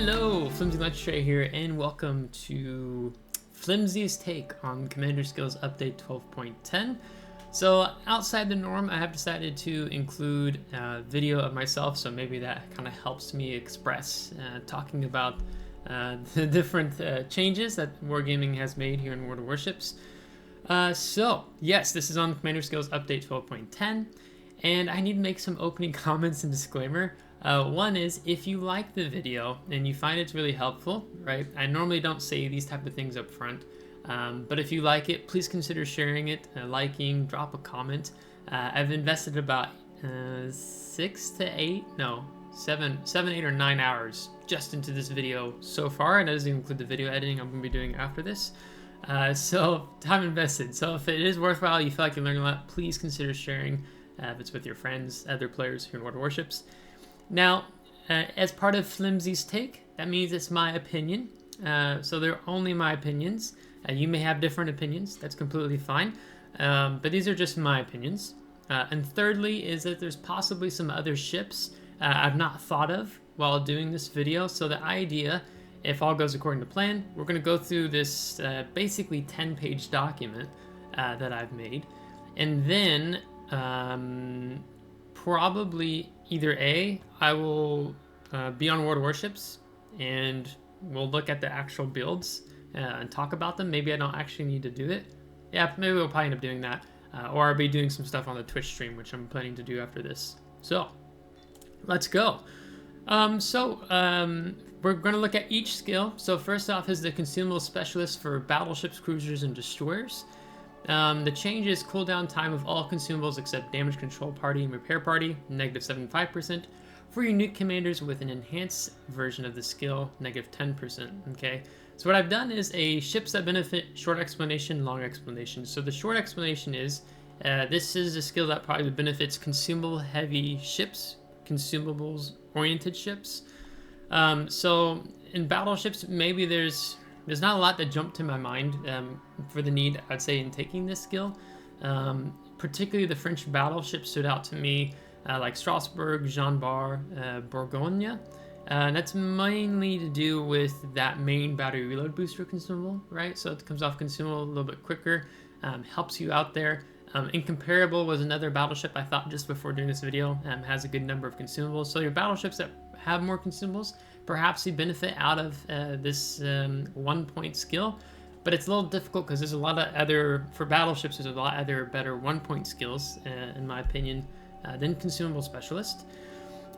Hello, FlimsyLunchTray here, and welcome to Flimsy's take on Commander Skills Update 12.10. So outside the norm, I have decided to include a video of myself, so maybe that kind of helps me express talking about the different changes that Wargaming has made here in World of Warships. So yes, this is on Commander Skills Update 12.10, and I need to make some opening comments and disclaimer. One is, if you like the video and you find it's really helpful, right? I normally don't say these type of things up front, but if you like it, please consider sharing it, liking, drop a comment. I've invested about 7, 8 or 9 hours just into this video so far, and that doesn't include the video editing I'm going to be doing after this. So time invested. So if it is worthwhile, you feel like you're learning a lot, please consider sharing if it's with your friends, other players here in World of Warships. Now, as part of Flimsy's take, that means it's my opinion. So they're only my opinions. You may have different opinions. That's completely fine. But these are just my opinions. And thirdly is that there's possibly some other ships I've not thought of while doing this video. So the idea, if all goes according to plan, we're going to go through this basically 10-page document that I've made. And then probably either A, I will be on World of Warships and we'll look at the actual builds and talk about them. Maybe I don't actually need to do it. Yeah, maybe we'll probably end up doing that. Or I'll be doing some stuff on the Twitch stream, which I'm planning to do after this. So, let's go. We're going to look at each skill. So first off is the Consumable Specialist for Battleships, Cruisers, and Destroyers. The change is cooldown time of all consumables except damage control party and repair party, -75%. For unique commanders with an enhanced version of the skill, -10%. Okay, so what I've done is a ships that benefit, short explanation, long explanation. So the short explanation is, this is a skill that probably benefits consumable heavy ships, consumables oriented ships. So in battleships, maybe there's not a lot that jumped to my mind for the need, I'd say, in taking this skill. Particularly the French battleships stood out to me, like Strasbourg, Jean Bar, Bourgogne. And that's mainly to do with that main battery reload booster consumable, right? So it comes off consumable a little bit quicker, helps you out there. Incomparable was another battleship I thought just before doing this video, has a good number of consumables. So your battleships that have more consumables, perhaps you benefit out of this 1-point skill, but it's a little difficult because there's a lot of other, for battleships, there's a lot of other better 1-point skills, in my opinion, than Consumable Specialist.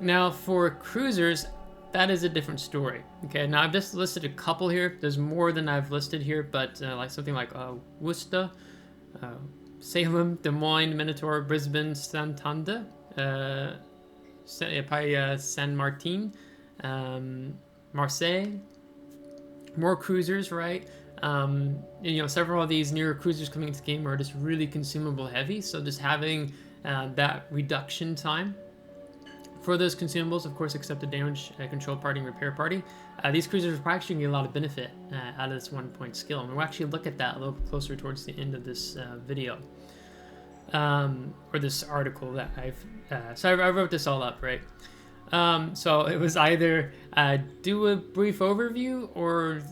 Now for cruisers, that is a different story. Okay, now I've just listed a couple here. There's more than I've listed here, but like something like Worcester, Salem, Des Moines, Minotaur, Brisbane, Santander, San Martin, Marseille, more cruisers, right? Several of these newer cruisers coming into the game are just really consumable heavy, so just having that reduction time for those consumables, of course, except the damage control party and repair party, these cruisers are actually going to get a lot of benefit out of this 1-point skill, and we'll actually look at that a little closer towards the end of this video, or this article that I wrote this all up, right? So it was either do a brief overview or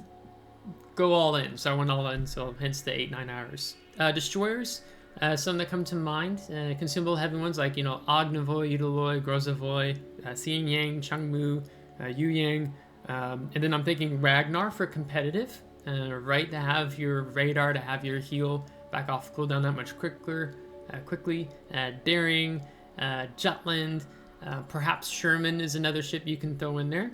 go all in. So I went all in, so hence the 8-9 hours. Destroyers, some that come to mind, consumable heavy ones like, Ognavoy, Udaloy, Grozavoy, Xian Yang, Changmu, Yu Yang, and then I'm thinking Ragnar for competitive, right, to have your radar, to have your heal back off cooldown that much quickly, Daring, Jutland, perhaps Sherman is another ship you can throw in there.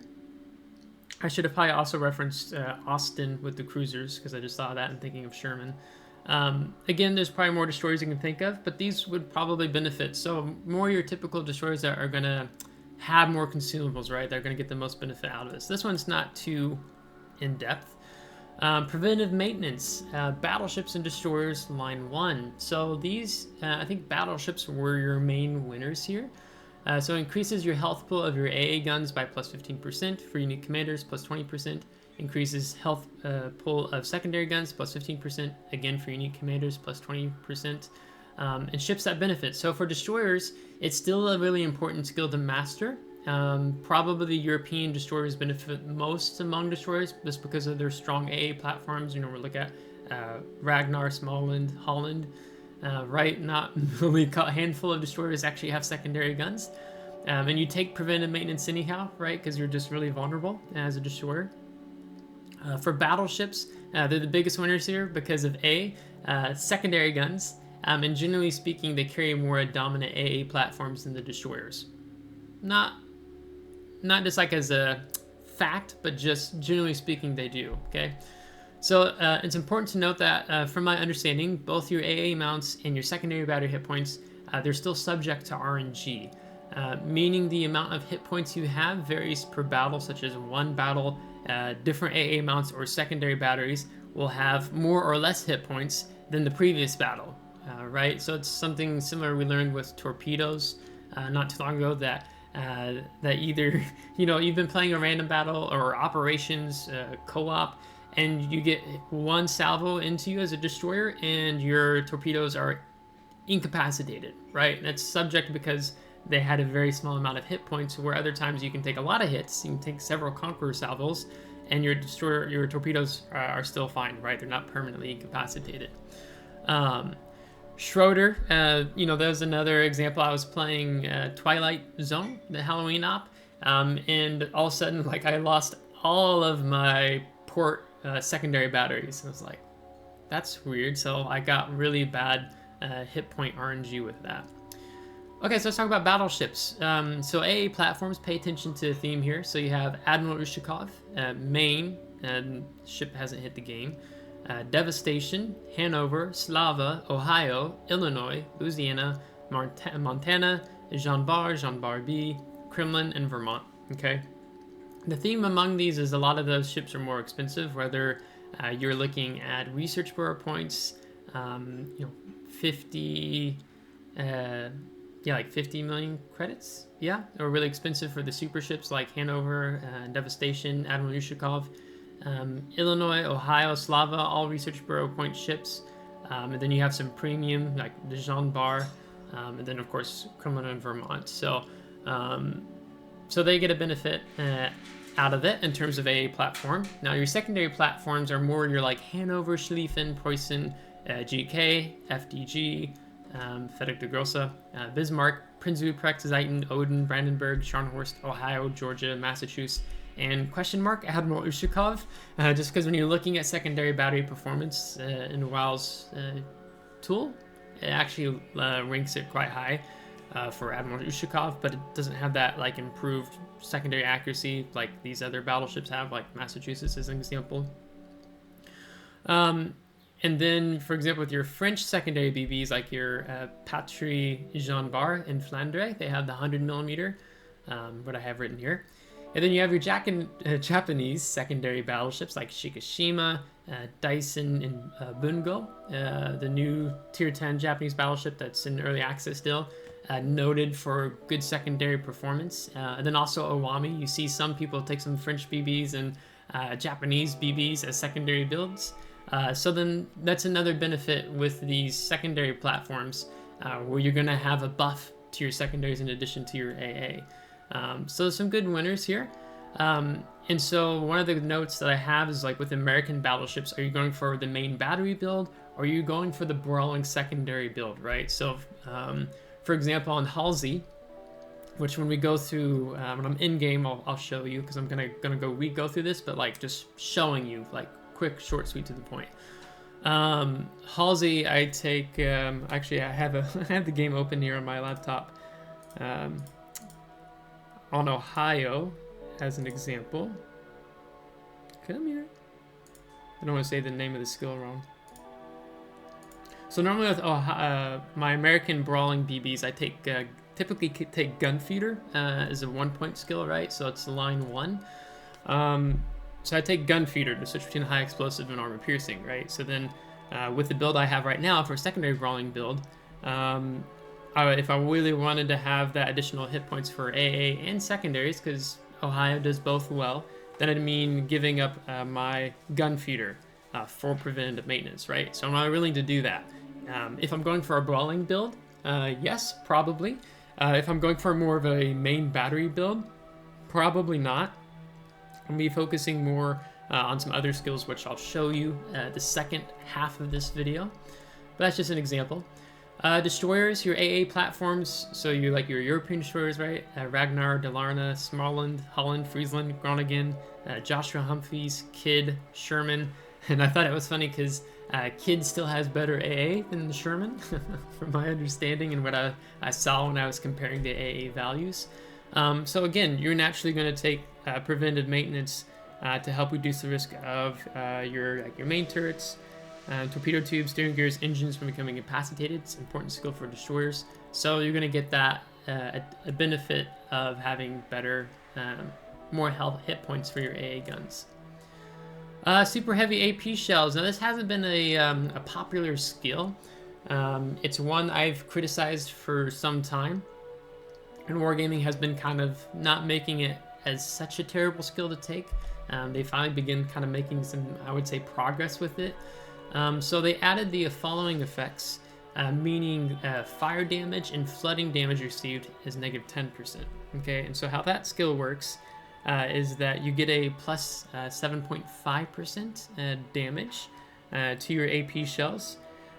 I should have probably also referenced Austin with the cruisers, because I just saw that and thinking of Sherman. Again, there's probably more destroyers you can think of, but these would probably benefit. So more your typical destroyers that are going to have more consumables, right? They're going to get the most benefit out of this. This one's not too in-depth. Preventive maintenance, battleships and destroyers, line 1. So these, I think battleships were your main winners here. So increases your health pool of your AA guns by +15%, for unique commanders +20%, increases health pool of secondary guns +15%, again for unique commanders +20%, and ships that benefit. So for destroyers, it's still a really important skill to master, Probably the European destroyers benefit most among destroyers just because of their strong AA platforms. You know, we look at Ragnar, Småland, Holland, right? Not only a handful of destroyers actually have secondary guns. And you take preventive maintenance anyhow, right? Because you're just really vulnerable as a destroyer. For battleships, they're the biggest winners here because of secondary guns. And generally speaking, they carry more dominant AA platforms than the destroyers. Not just like as a fact, but just generally speaking, they do. Okay, so it's important to note that from my understanding, both your AA mounts and your secondary battery hit points, they're still subject to RNG, meaning the amount of hit points you have varies per battle, such as one battle, different AA mounts or secondary batteries will have more or less hit points than the previous battle, right? So it's something similar we learned with torpedoes not too long ago, that either, you know, you've been playing a random battle or operations co-op, and you get one salvo into you as a destroyer and your torpedoes are incapacitated, right? And it's subject because they had a very small amount of hit points, where other times you can take a lot of hits, you can take several Conqueror salvos, and your torpedoes are still fine, right? They're not permanently incapacitated. Schroeder, you know, there's another example. I was playing Twilight Zone, the Halloween op, and all of a sudden, like, I lost all of my port secondary batteries. I was like, that's weird. So I got really bad hit point RNG with that. Okay, so let's talk about battleships. So AA platforms, pay attention to the theme here. So you have Admiral Ushakov, Maine, and ship hasn't hit the game. Devastation, Hanover, Slava, Ohio, Illinois, Louisiana, Montana, Jean Bar B, Kremlin, and Vermont. Okay. The theme among these is a lot of those ships are more expensive, whether you're looking at research bureau points, you know, 50, like 50 million credits, yeah, or really expensive for the super ships like Hanover, Devastation, Admiral Ushakov. Illinois, Ohio, Slava, all research bureau point ships, and then you have some premium like the Jean Bar, and then of course Kremlin and Vermont. So they get a benefit out of it in terms of AA platform. Now your secondary platforms are more your like Hanover, Schlieffen, Preußen, GK, FDG, Frederick de Grosse, Bismarck, Prinz Ruprecht, Zeiten, Odin, Brandenburg, Scharnhorst, Ohio, Georgia, Massachusetts, and Admiral Ushakov, just because when you're looking at secondary battery performance in WoW's tool, it actually ranks it quite high for Admiral Ushakov, but it doesn't have that like improved secondary accuracy like these other battleships have, like Massachusetts as an example. And then, for example, with your French secondary BBs, like your Patrie Jean Bar in Flandre, they have the 100mm, what I have written here. And then you have your Japanese secondary battleships like Shikishima, Dyson, and Bungo, the new Tier 10 Japanese battleship that's in early access still, noted for good secondary performance. And then also Owami, you see some people take some French BBs and Japanese BBs as secondary builds. So then that's another benefit with these secondary platforms, where you're going to have a buff to your secondaries in addition to your AA. So some good winners here. And so one of the notes that I have is like with American battleships, are you going for the main battery build or are you going for the brawling secondary build, right? So for example, on Halsey, which when we go through, when I'm in game, I'll show you, because I'm gonna go through this, but like just showing you like quick, short, sweet, to the point. Halsey, I take, actually I have the game open here on my laptop. On Ohio as an example. Come here. I don't want to say the name of the skill wrong. So normally with my American brawling BBs, I take typically take Gunfeeder as a 1-point skill, right? So it's line 1. So I take Gunfeeder to switch between high explosive and armor piercing, right? So then with the build I have right now for a secondary brawling build, if I really wanted to have that additional hit points for AA and secondaries, because Ohio does both well, then it'd mean giving up my Gunfeeder for preventive maintenance, right? So am I willing to do that? If I'm going for a brawling build, yes, probably. If I'm going for more of a main battery build, Probably not. I'm going to be focusing more on some other skills, which I'll show you the second half of this video. But that's just an example. Destroyers, your AA platforms, so you like your European destroyers, right? Ragnar, Dalarna, Småland, Holland, Friesland, Groningen, Joshua Humphreys, Kidd, Sherman. And I thought it was funny because Kidd still has better AA than the Sherman, from my understanding and what I saw when I was comparing the AA values. So again, you're naturally going to take preventive maintenance to help reduce the risk of your main turrets, torpedo tubes, steering gears, engines from becoming incapacitated. It's an important skill for destroyers. So you're going to get that a benefit of having better, more health hit points for your AA guns. Super heavy AP shells. Now this hasn't been a popular skill. It's one I've criticized for some time, and Wargaming has been kind of not making it as such a terrible skill to take. They finally begin kind of making some, I would say, progress with it. So they added the following effects, meaning fire damage and flooding damage received is -10%. Okay, and so how that skill works is that you get a plus 7.5% damage to your AP shells,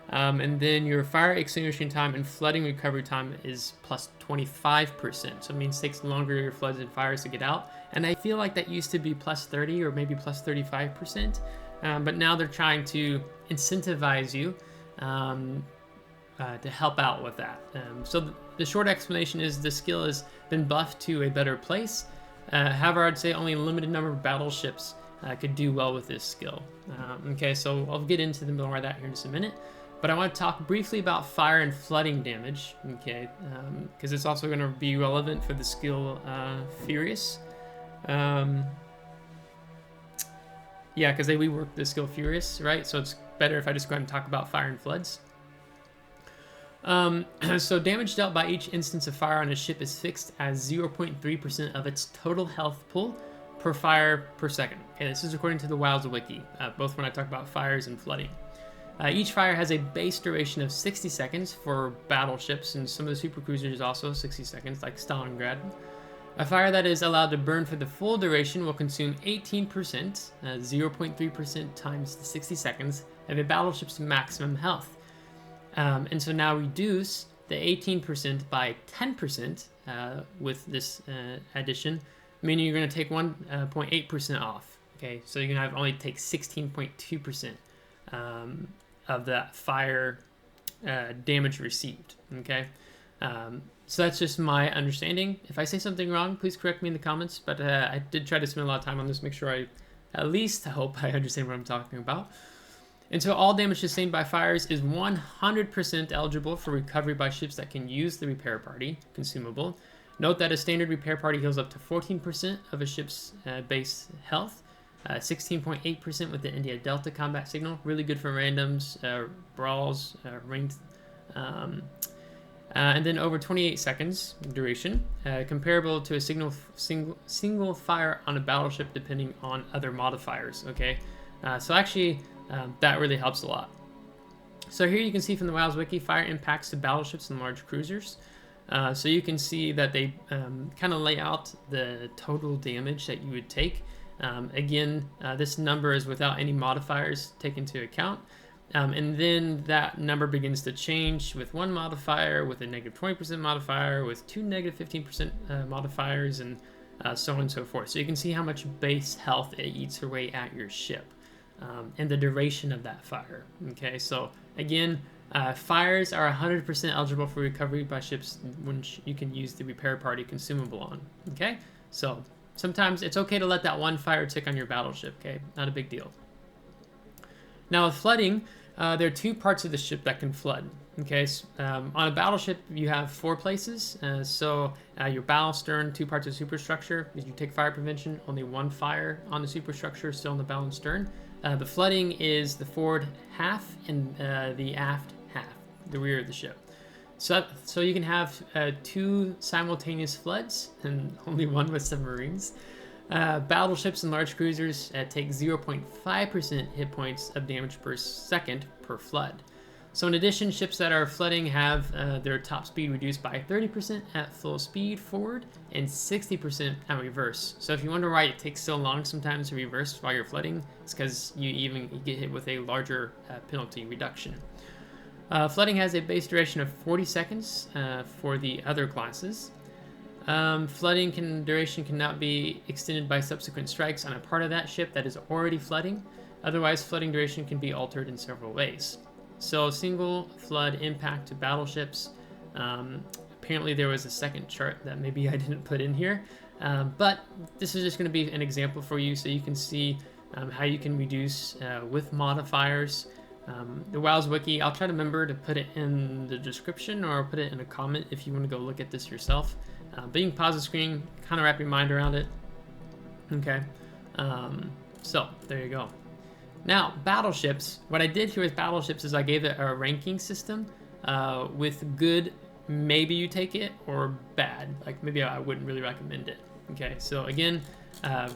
and then your fire extinguishing time and flooding recovery time is plus 25%. So it means it takes longer your floods and fires to get out. And I feel like that used to be plus 30 or maybe plus 35%. But now they're trying to incentivize you to help out with that. So the short explanation is the skill has been buffed to a better place. However, I'd say only a limited number of battleships could do well with this skill. Okay, so I'll get into more of that here in just a minute. But I want to talk briefly about fire and flooding damage, okay, because it's also going to be relevant for the skill Furious. Yeah, because they reworked the skill Furious, right? So it's better if I just go ahead and talk about fire and floods. So damage dealt by each instance of fire on a ship is fixed as 0.3% of its total health pool per fire per second. Okay, this is according to the WoW's wiki, both when I talk about fires and flooding. Each fire has a base duration of 60 seconds for battleships, and some of the supercruisers also 60 seconds, like Stalingrad. A fire that is allowed to burn for the full duration will consume 18%, 0.3% times the 60 seconds, of a battleship's maximum health. And so now reduce the 18% by 10% with this addition, meaning you're going to take 1.8% off. Okay, so you're going to only take 16.2% of that fire damage received. Okay. So that's just my understanding. If I say something wrong, please correct me in the comments, but I did try to spend a lot of time on this, make sure I at least hope I understand what I'm talking about. And so all damage sustained by fires is 100% eligible for recovery by ships that can use the repair party consumable. Note that a standard repair party heals up to 14% of a ship's base health, 16.8% with the India Delta combat signal, really good for randoms, brawls, ranked. And then over 28 seconds duration, comparable to a single fire on a battleship depending on other modifiers, okay? So actually, that really helps a lot. So here you can see from the WoW's wiki, fire impacts to battleships and large cruisers. So you can see that they kind of lay out the total damage that you would take. Again, this number is without any modifiers taken into account. And then that number begins to change with one modifier, with a negative 20% modifier, with two negative 15% modifiers, and so on and so forth. So you can see how much base health it eats away at your ship, and the duration of that fire. Okay, so again, fires are 100% eligible for recovery by ships when you can use the repair party consumable on. Okay, so sometimes it's okay to let that one fire tick on your battleship. Okay, not a big deal. Now with flooding, there are two parts of the ship that can flood. Okay, so, on a battleship you have 4 places. Your bow, stern, 2 parts of superstructure. If you take fire prevention, only 1 fire on the superstructure, still in the bow and stern. The flooding is the forward half and the aft half, the rear of the ship. So you can have 2 simultaneous floods and only 1 with submarines. Battleships and large cruisers take 0.5% hit points of damage per second per flood. So in addition, ships that are flooding have their top speed reduced by 30% at full speed forward and 60% at reverse. So if you wonder why it takes so long sometimes to reverse while you're flooding, it's because you get hit with a larger penalty reduction. Flooding has a base duration of 40 seconds for the other classes. Flooding duration cannot be extended by subsequent strikes on a part of that ship that is already flooding. Otherwise, flooding duration can be altered in several ways. So single flood impact to battleships. Apparently there was a second chart that maybe I didn't put in here, but this is just going to be an example for you so you can see how you can reduce with modifiers. The WoW's wiki, I'll try to remember to put it in the description or put it in a comment if you want to go look at this yourself. But you can pause the screen, kind of wrap your mind around it. Okay, so there you go. Now, battleships. What I did here with battleships is I gave it a ranking system with good, maybe you take it, or bad. Like maybe I wouldn't really recommend it. Okay, so again,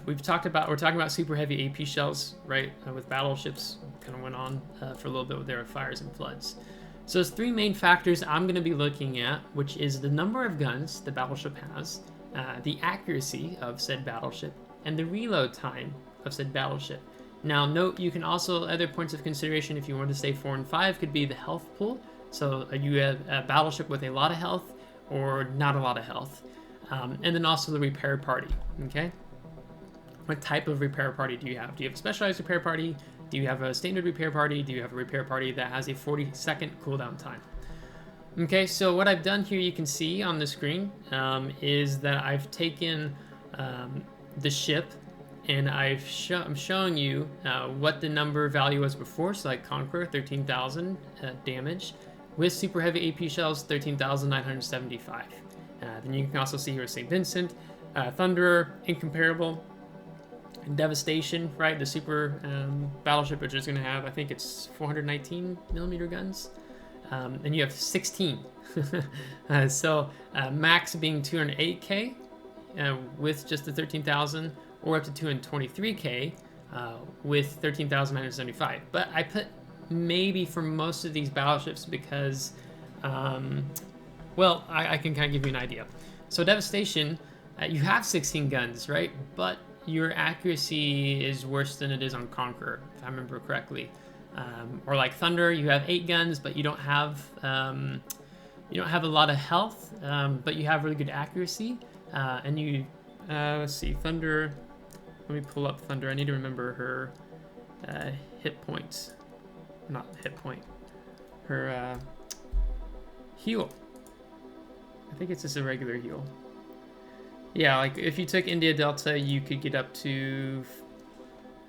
we're talking about super heavy AP shells, right? With battleships, kind of went on for a little bit with their fires and floods. So there's three main factors I'm going to be looking at, which is the number of guns the battleship has, the accuracy of said battleship, and the reload time of said battleship. Now note, you can also, other points of consideration if you want to stay 4 and 5 could be the health pool. So you have a battleship with a lot of health or not a lot of health. And then also the repair party, okay? What type of repair party do you have? Do you have a specialized repair party? Do you have a standard repair party? Do you have a repair party that has a 40-second cooldown time? Okay, so what I've done here, you can see on the screen, is that I've taken the ship and I'm showing you what the number value was before. So like Conqueror, 13,000 damage. With super heavy AP shells, 13,975. Then you can also see here St. Vincent, Thunderer, incomparable. Devastation, right? The super battleship, which is going to have, I think it's 419 millimeter guns. And you have 16. So max being 208k with just the 13,000, or up to 223k with 13,975. But I put maybe for most of these battleships because, well, I can kind of give you an idea. So Devastation, you have 16 guns, right? But your accuracy is worse than it is on Conqueror, if I remember correctly. Or like Thunder, you have 8 guns, but you don't have a lot of health, but you have really good accuracy. And you, let's see, Thunder. Let me pull up Thunder. I need to remember her hit points. Not hit point. Her heal. I think it's just a regular heal. Yeah, like if you took India Delta, you could get up to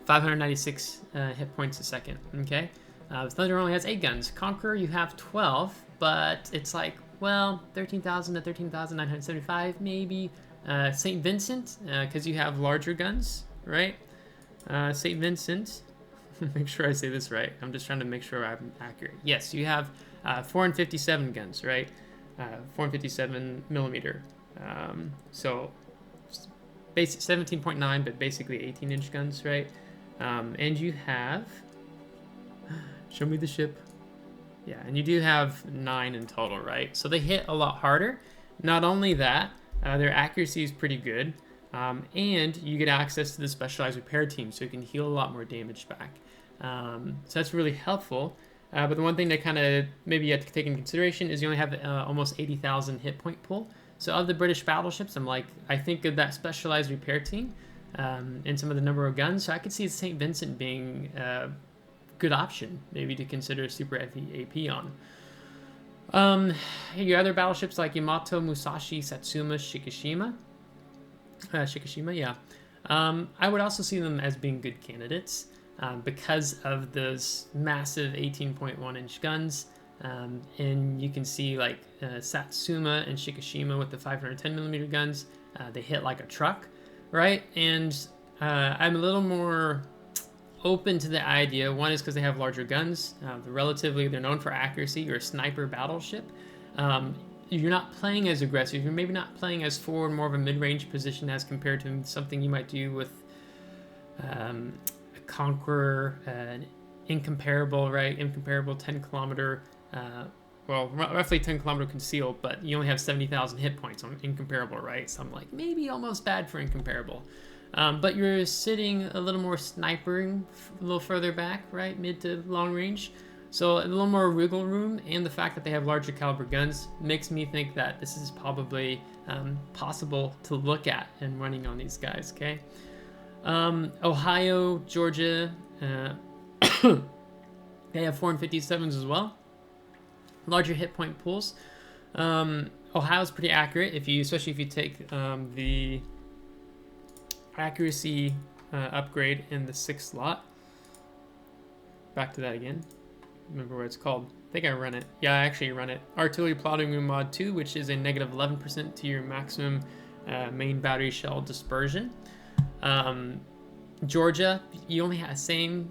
596 hit points a second. Okay, Thunder only has 8 guns. Conqueror, you have 12, but it's like, well, 13,000 to 13,975 maybe. St. Vincent, because you have larger guns, right? St. Vincent, make sure I say this right. I'm just trying to make sure I'm accurate. Yes, you have 457 guns, right? 457 millimeter. So basic 17.9, but basically 18-inch guns, right? And you have, show me the ship. Yeah, and you do have 9 in total, right? So they hit a lot harder. Not only that, their accuracy is pretty good, and you get access to the specialized repair team, so you can heal a lot more damage back. So that's really helpful. But the one thing that kind of maybe you have to take into consideration is you only have almost 80,000 hit point pool. So of the British battleships, I think of that specialized repair team and some of the number of guns. So I could see St. Vincent being a good option, maybe to consider super heavy AP on. Your other battleships like Yamato, Musashi, Satsuma, Shikishima. Yeah. I would also see them as being good candidates because of those massive 18.1-inch guns. And you can see like Satsuma and Shikishima with the 510 millimeter guns, they hit like a truck, right? And I'm a little more open to the idea. One is because they have larger guns. They're known for accuracy. You're a sniper battleship. You're not playing as aggressive. You're maybe not playing as forward, more of a mid-range position as compared to something you might do with a Conqueror, incomparable, right? Incomparable 10-kilometer, well, roughly 10-kilometer concealed, but you only have 70,000 hit points on incomparable, right? So I'm like, maybe almost bad for incomparable. But you're sitting a little more snipering, a little further back, right? Mid to long range. So a little more wiggle room, and the fact that they have larger caliber guns makes me think that this is probably possible to look at and running on these guys, okay? Ohio, Georgia, they have 457s as well. Larger hit point pools. Ohio's pretty accurate, especially if you take the accuracy upgrade in the 6th slot. Back to that again. Remember what it's called. I think I run it. Yeah, I actually run it. Artillery Plotting Room Mod 2, which is a negative 11% to your maximum main battery shell dispersion. Georgia, you only have the same,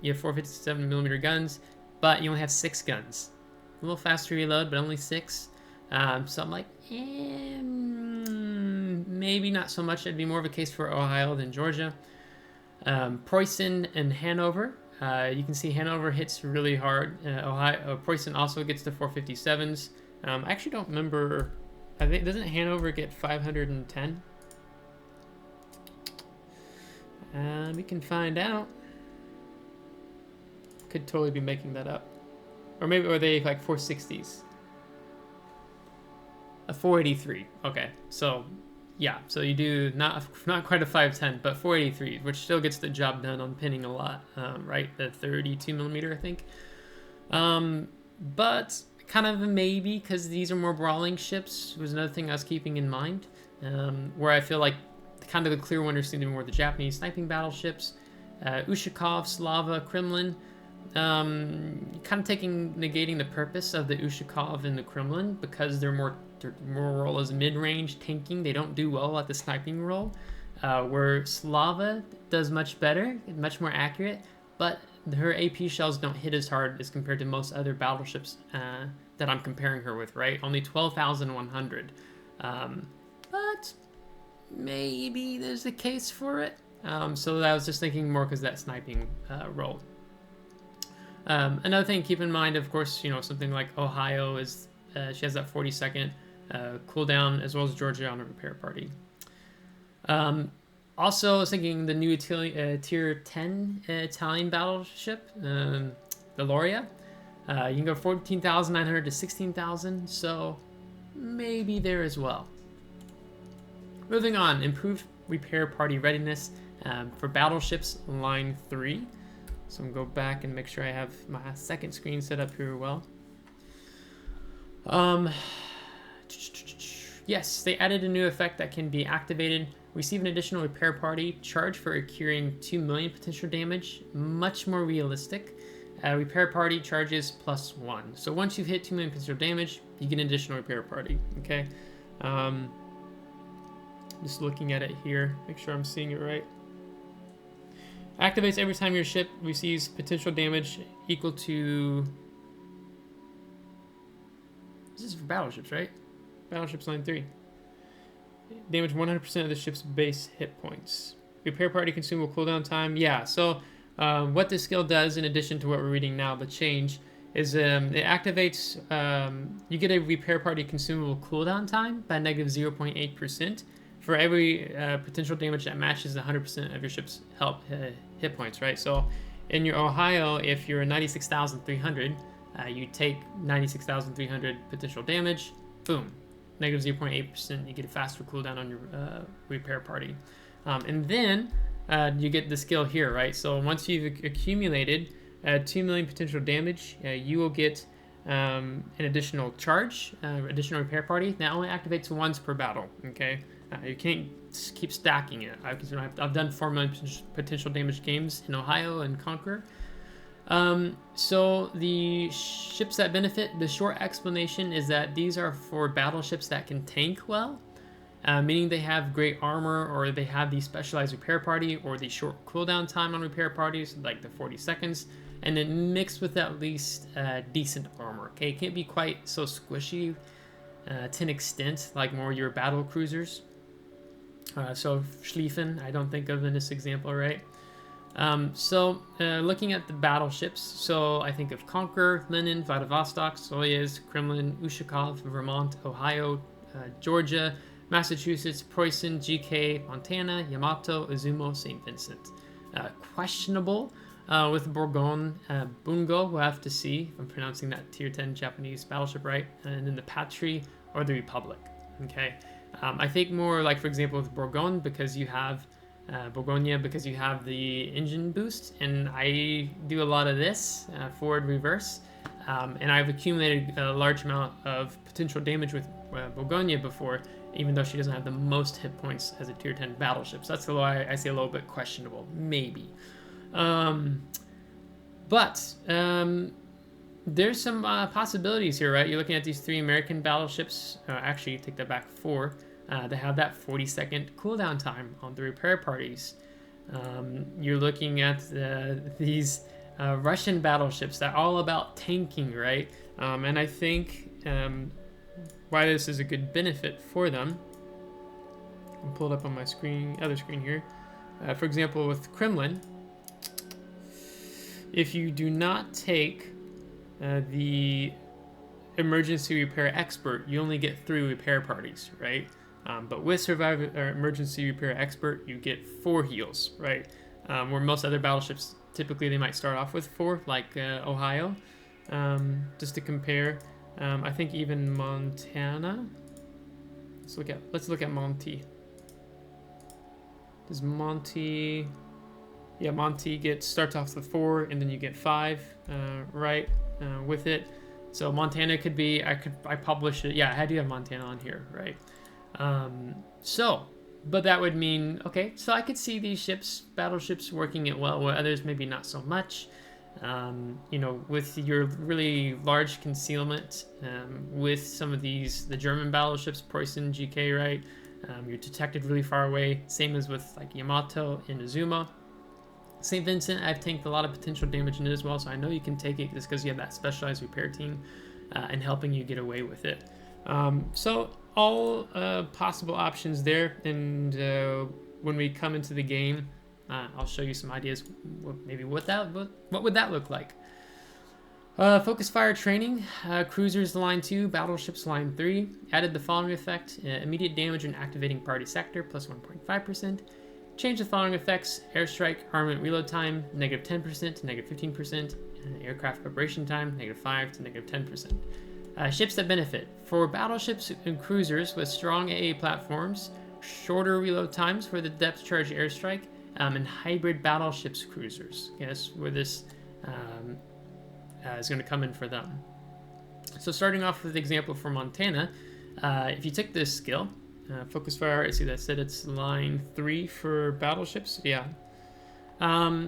you have 457 millimeter guns, but you only have 6 guns. A little faster reload, but only 6. So I'm like, maybe not so much. It'd be more of a case for Ohio than Georgia. Preußen and Hanover. You can see Hanover hits really hard. Preußen also gets the 457s. I actually don't remember. I think doesn't Hanover get 510? We can find out. Could totally be making that up. Or maybe are they like 460s? A 483. Okay, so yeah, so you do not quite a 510, but 483, which still gets the job done on pinning a lot, right? The 32 millimeter, I think. But kind of a maybe, because these are more brawling ships, was another thing I was keeping in mind. Where I feel like kind of the clear winners seem to be more the Japanese sniping battleships, Ushakov, Slava, Kremlin. Kind of negating the purpose of the Ushakov and the Kremlin because they're more role as mid-range tanking. They don't do well at the sniping role, where Slava does much better, much more accurate, but her AP shells don't hit as hard as compared to most other battleships that I'm comparing her with, right? Only 12,100. But maybe there's a case for it. So I was just thinking more because that sniping role. Another thing to keep in mind, of course, something like Ohio is she has that 40-second cooldown, as well as Georgia on a repair party. Also, I was thinking the new tier 10 Italian battleship, the Loria. You can go 14,900 to 16,000, so maybe there as well. Moving on, improved repair party readiness for battleships line 3. So I'm going to go back and make sure I have my second screen set up here well. Yes, they added a new effect that can be activated. Receive an additional repair party. Charge for accruing 2 million potential damage. Much more realistic. Repair party charges +1. So once you've hit 2 million potential damage, you get an additional repair party. Okay. Just looking at it here. Make sure I'm seeing it right. Activates every time your ship receives potential damage equal to... This is for battleships, right? Battleships line 3. Damage 100% of the ship's base hit points. Repair party consumable cooldown time. Yeah, so what this skill does, in addition to what we're reading now, the change, is it activates... you get a repair party consumable cooldown time by negative 0.8%. For every potential damage that matches 100% of your ship's hit points, right? So in your Ohio, if you're 96,300, you take 96,300 potential damage, boom, negative 0.8%, you get a faster cooldown on your repair party. And then you get the skill here, right? So once you've accumulated 2 million potential damage, you will get an additional charge, additional repair party. That only activates once per battle, okay? You can't keep stacking it. I've done 4 million potential damage games in Ohio and Conqueror. So the ships that benefit, the short explanation is that these are for battleships that can tank well, meaning they have great armor, or they have the specialized repair party, or the short cooldown time on repair parties, like the 40 seconds, and then mixed with at least decent armor. Okay, it can't be quite so squishy to an extent like more your battle cruisers. So Schlieffen, I don't think of in this example, right? Looking at the battleships, so I think of Conqueror, Lenin, Vladivostok, Soyuz, Kremlin, Ushakov, Vermont, Ohio, Georgia, Massachusetts, Preußen, GK, Montana, Yamato, Izumo, St. Vincent. Questionable with Bourgogne, Bungo, we'll have to see if I'm pronouncing that tier 10 Japanese battleship right, and then the Patrie or the Republic. Okay, I think more like, for example, with Bourgogne, because you have because you have the engine boost, and I do a lot of this forward reverse, and I've accumulated a large amount of potential damage with Bourgogne before, even though she doesn't have the most hit points as a tier 10 battleship. So that's why I say a little bit questionable, maybe. There's some possibilities here, right? You're looking at these 3 American battleships. Actually, take that back, 4. They have that 40-second cooldown time on the repair parties. You're looking at these Russian battleships that are all about tanking, right? And I think why this is a good benefit for them. I'll pull it up on my other screen here. For example, with Kremlin, if you do not take the emergency repair expert, you only get 3 repair parties, right? But with survivor or emergency repair expert, you get 4 heals, right? Where most other battleships, typically they might start off with 4, like Ohio. Just to compare, I think even Montana. Let's look at Monty. Does Monty? Yeah, Monty starts off with 4, and then you get 5, right? With it. So Montana could be. I published it. Yeah, I do have Montana on here, right? But that would mean, okay, so I could see these battleships working it well, where others maybe not so much. With your really large concealment, with some of these, the German battleships, Preußen, GK, right? You're detected really far away, same as with like Yamato and Izumo. St. Vincent, I've tanked a lot of potential damage in it as well, so I know you can take it just because you have that specialized repair team and helping you get away with it. So all possible options there, and when we come into the game, I'll show you some ideas. What would that look like? Focus fire training, cruisers line 2, battleships line 3. Added the following effect: immediate damage in activating party sector plus 1.5%. Change the following effects: airstrike armament reload time -10% to -15%, and aircraft preparation time -5 to -10%. Ships that benefit: for battleships and cruisers with strong AA platforms, shorter reload times for the depth charge airstrike, and hybrid battleships cruisers. Guess where this is going to come in for them. So starting off with the example for Montana, if you took this skill, focus fire, I see that said it's line 3 for battleships. Yeah.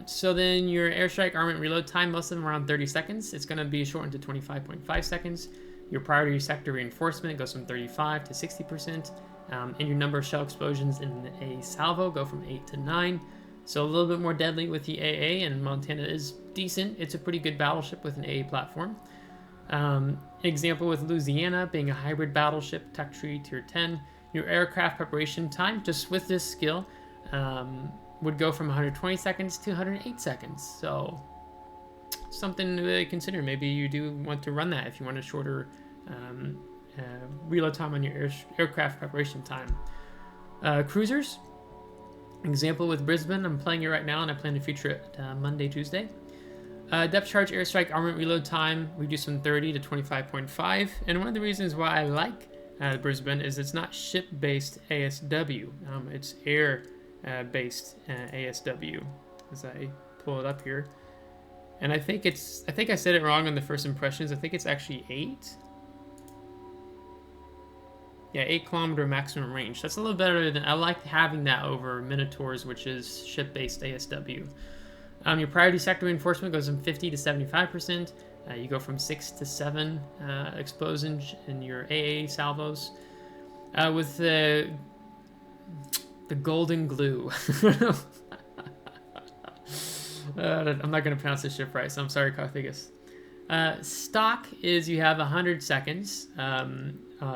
So then your airstrike armament reload time, most of them around 30 seconds. It's going to be shortened to 25.5 seconds. Your priority sector reinforcement goes from 35 to 60%. And your number of shell explosions in a salvo go from 8 to 9. So a little bit more deadly with the AA, and Montana is decent. It's a pretty good battleship with an AA platform. Example with Louisiana being a hybrid battleship, tech tree tier 10. Your aircraft preparation time, just with this skill, would go from 120 seconds to 108 seconds. So something to consider. Maybe you do want to run that if you want a shorter reload time on your aircraft preparation time. Cruisers, example with Brisbane. I'm playing it right now, and I plan to feature it Monday, Tuesday. Depth charge airstrike armament reload time reduced from 30 to 25.5. And one of the reasons why I like Brisbane is it's not ship-based ASW. It's air-based ASW. As I pull it up here, and I think I said it wrong on the first impressions. I think it's actually 8. Yeah, 8 kilometer maximum range. That's a little better than I like having that over Minotaurs, which is ship-based ASW. Your priority sector reinforcement goes from 50 to 75%. You go from 6 to 7 explosions in your AA salvos. With the golden glue. I'm not going to pronounce this ship right, so I'm sorry, Carthagus. Stock is you have 100 seconds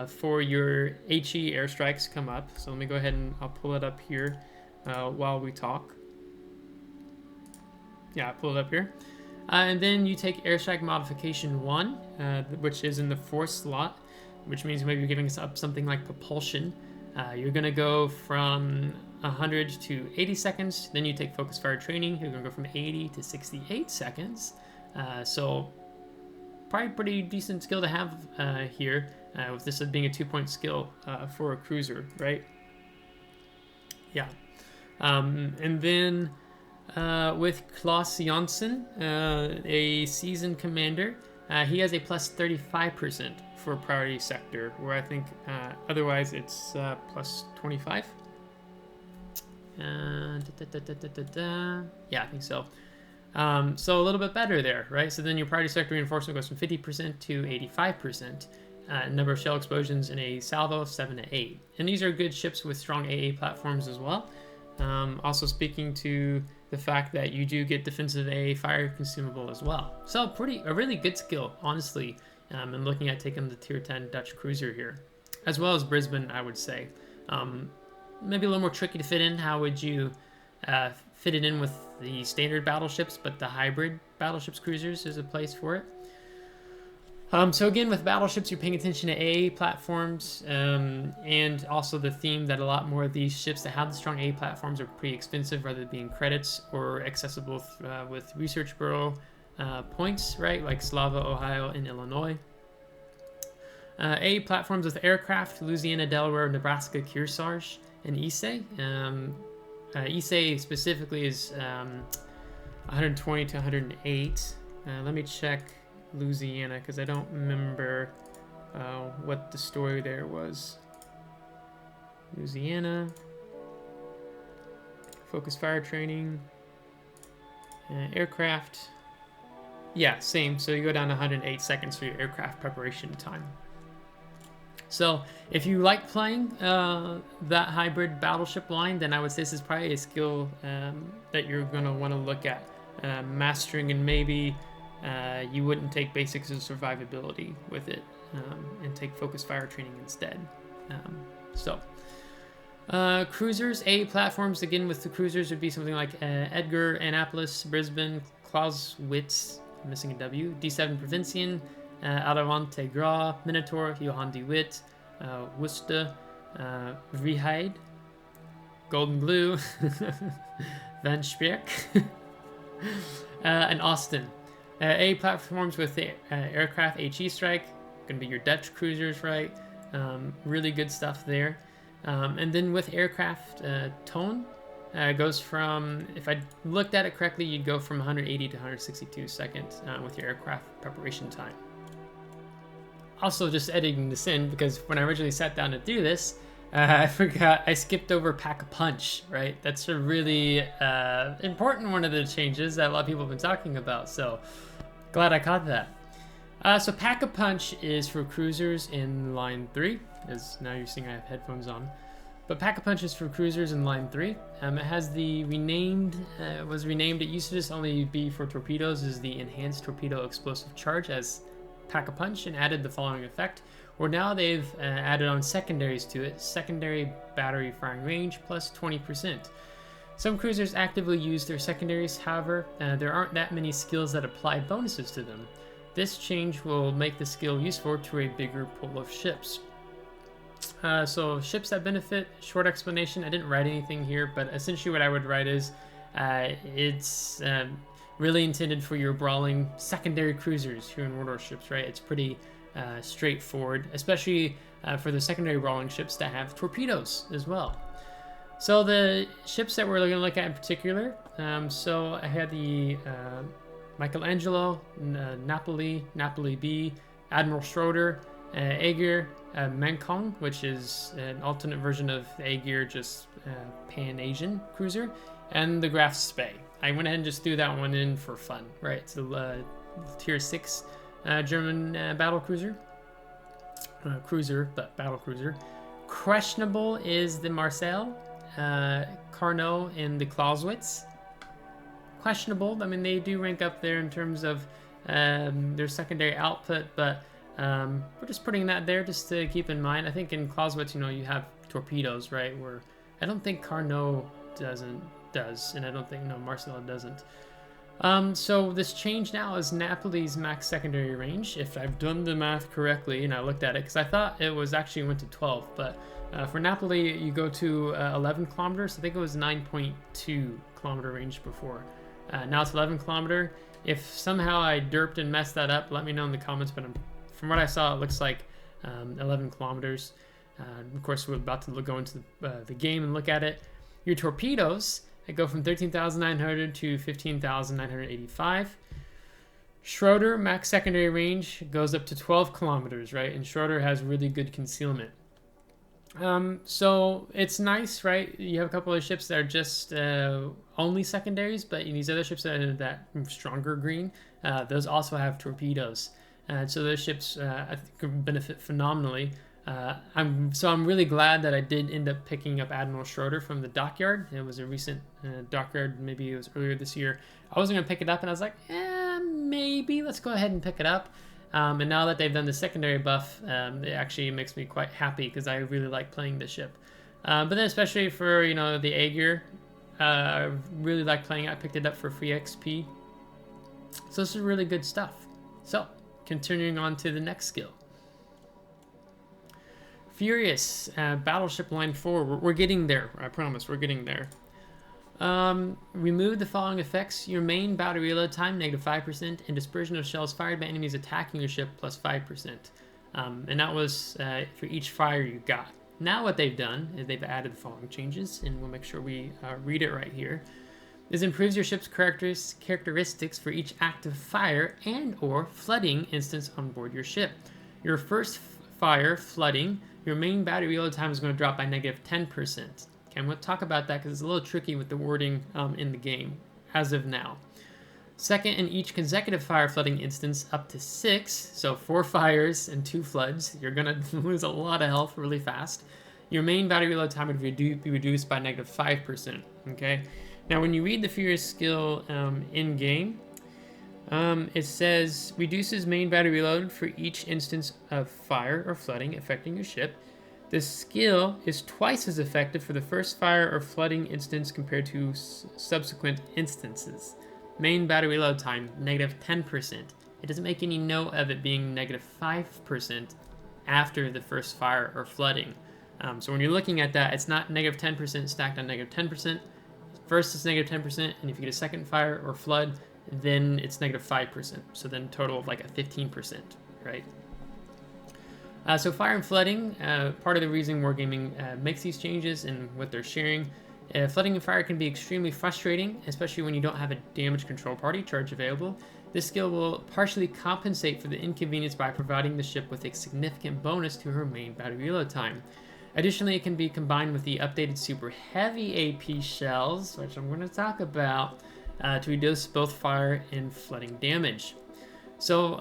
for your HE airstrikes come up. So let me go ahead and I'll pull it up here while we talk. Yeah, I pulled it up here. And then you take Airstrike Modification 1, which is in the 4th slot, which means maybe you're giving us up something like Propulsion. You're going to go from 100 to 80 seconds. Then you take Focus Fire Training. You're going to go from 80 to 68 seconds. So probably pretty decent skill to have here, with this being a 2-point skill for a cruiser, right? Yeah. And then with Klaus Janssen, a seasoned commander, he has a plus 35% for priority sector, where I think otherwise it's plus 25. Yeah, I think so. So a little bit better there, right? So then your priority sector reinforcement goes from 50% to 85%. Number of shell explosions in a salvo of 7 to 8. And these are good ships with strong AA platforms as well. Also speaking to the fact that you do get defensive AA fire consumable as well. So a really good skill, honestly. I'm looking at taking the tier 10 Dutch cruiser here, as well as Brisbane, I would say. Maybe a little more tricky to fit in. How would you fit it in with the standard battleships, but the hybrid battleships cruisers is a place for it. So again, with battleships, you're paying attention to AA platforms, and also the theme that a lot more of these ships that have the strong AA platforms are pretty expensive, rather than being credits or accessible with Research Bureau points, right? Like Slava, Ohio, and Illinois. AA platforms with aircraft: Louisiana, Delaware, Nebraska, Kearsarge, and Issei. Issei specifically is 120 to 108. Let me check Louisiana, because I don't remember what the story there was. Louisiana, focus fire training, aircraft. Yeah, same. So you go down to 108 seconds for your aircraft preparation time. So if you like playing that hybrid battleship line, then I would say this is probably a skill that you're going to want to look at mastering, and maybe you wouldn't take basics of survivability with it and take focus fire training instead. Cruisers, A platforms, again with the cruisers would be something like Edgar, Annapolis, Brisbane, Clausewitz, I'm missing a W, D7 Provincian, Aravante Gra, Minotaur, Johan de Witt, Worcester, Vryheid, Golden Blue, Van Spierk, and Austin. A platforms with the aircraft HE Strike, gonna be your Dutch cruisers, right? Really good stuff there. And then with aircraft, Tone goes from, if I looked at it correctly, you'd go from 180 to 162 seconds with your aircraft preparation time. Also, just editing this in, because when I originally sat down to do this, I forgot, I skipped over Pack-a-Punch, right? That's a really important one of the changes that a lot of people have been talking about, so glad I caught that. So Pack-a-Punch is for cruisers in line 3, as now you're seeing I have headphones on. But Pack-a-Punch is for cruisers in line 3. It has the was renamed, it used to just only be for torpedoes, is the Enhanced Torpedo Explosive Charge as Pack-a-Punch, and added the following effect, where now they've added on secondaries to it: secondary battery firing range plus 20%. Some cruisers actively use their secondaries, however, there aren't that many skills that apply bonuses to them. This change will make the skill useful to a bigger pool of ships. So ships that benefit, short explanation, I didn't write anything here, but essentially what I would write is it's really intended for your brawling secondary cruisers here in World Warships, right? It's pretty straightforward, especially for the secondary brawling ships that have torpedoes as well. So the ships that we're going to look at in particular, so I had the Michelangelo, Napoli B, Admiral Schroeder, Aegir, Mekong, which is an alternate version of the Aegir, just Pan-Asian cruiser, and the Graf Spee. I went ahead and just threw that one in for fun, right? It's a tier 6 German battle cruiser. Battle cruiser. Questionable is the Marcel, Carnot, and the Clausewitz. Questionable, I mean, they do rank up there in terms of their secondary output, but we're just putting that there just to keep in mind. I think in Clausewitz, you have torpedoes, right? Where I don't think Carnot does, and I don't think Marcel doesn't. So this change now is Napoli's max secondary range. If I've done the math correctly, and I looked at it, because I thought it was actually went to 12, but for Napoli, you go to 11 kilometers. I think it was 9.2 kilometer range before. Now it's 11 kilometer. If somehow I derped and messed that up, let me know in the comments, but from what I saw, it looks like 11 kilometers. Of course, we're about to go into the game and look at it. Your torpedoes, they go from 13,900 to 15,985. Schroeder, max secondary range, goes up to 12 kilometers, right? And Schroeder has really good concealment. So it's nice, right? You have a couple of ships that are just only secondaries, but these other ships that are that stronger green, those also have torpedoes. So those ships, I think, could benefit phenomenally. I'm really glad that I did end up picking up Admiral Schroeder from the dockyard. It was a recent dockyard, maybe it was earlier this year. I wasn't going to pick it up, and I was like, maybe let's go ahead and pick it up. And now that they've done the secondary buff, it actually makes me quite happy because I really like playing this ship. But then especially for, the Aegir, I really like playing it. I picked it up for free XP. So this is really good stuff. So, continuing on to the next skill. Furious, Battleship Line 4. We're getting there, I promise, we're getting there. Remove the following effects. Your main battery reload time, -5%, and dispersion of shells fired by enemies attacking your ship, +5%. And that was for each fire you got. Now what they've done is they've added the following changes, and we'll make sure we read it right here. This improves your ship's characteristics for each active fire and or flooding instance on board your ship. Your first fire, flooding, your main battery reload time is going to drop by -10%. Okay, I'm going to talk about that because it's a little tricky with the wording in the game as of now. Second, in each consecutive fire flooding instance, up to 6, so 4 fires and 2 floods, you're going to lose a lot of health really fast. Your main battery reload time would be reduced by -5%. Okay, now when you read the Furious skill in game, it says reduces main battery reload for each instance of fire or flooding affecting your ship. This skill is twice as effective for the first fire or flooding instance compared to subsequent instances. Main battery reload time, -10%. It doesn't make any note of it being -5% after the first fire or flooding. So when you're looking at that, it's not -10% stacked on -10%. First it's -10%, and if you get a second fire or flood, then it's -5%. So then total of like a 15%, right? So fire and flooding, part of the reason Wargaming makes these changes and what they're sharing. Flooding and fire can be extremely frustrating, especially when you don't have a damage control party charge available. This skill will partially compensate for the inconvenience by providing the ship with a significant bonus to her main battery reload time. Additionally, it can be combined with the updated super heavy AP shells, which I'm going to talk about, to reduce both fire and flooding damage. So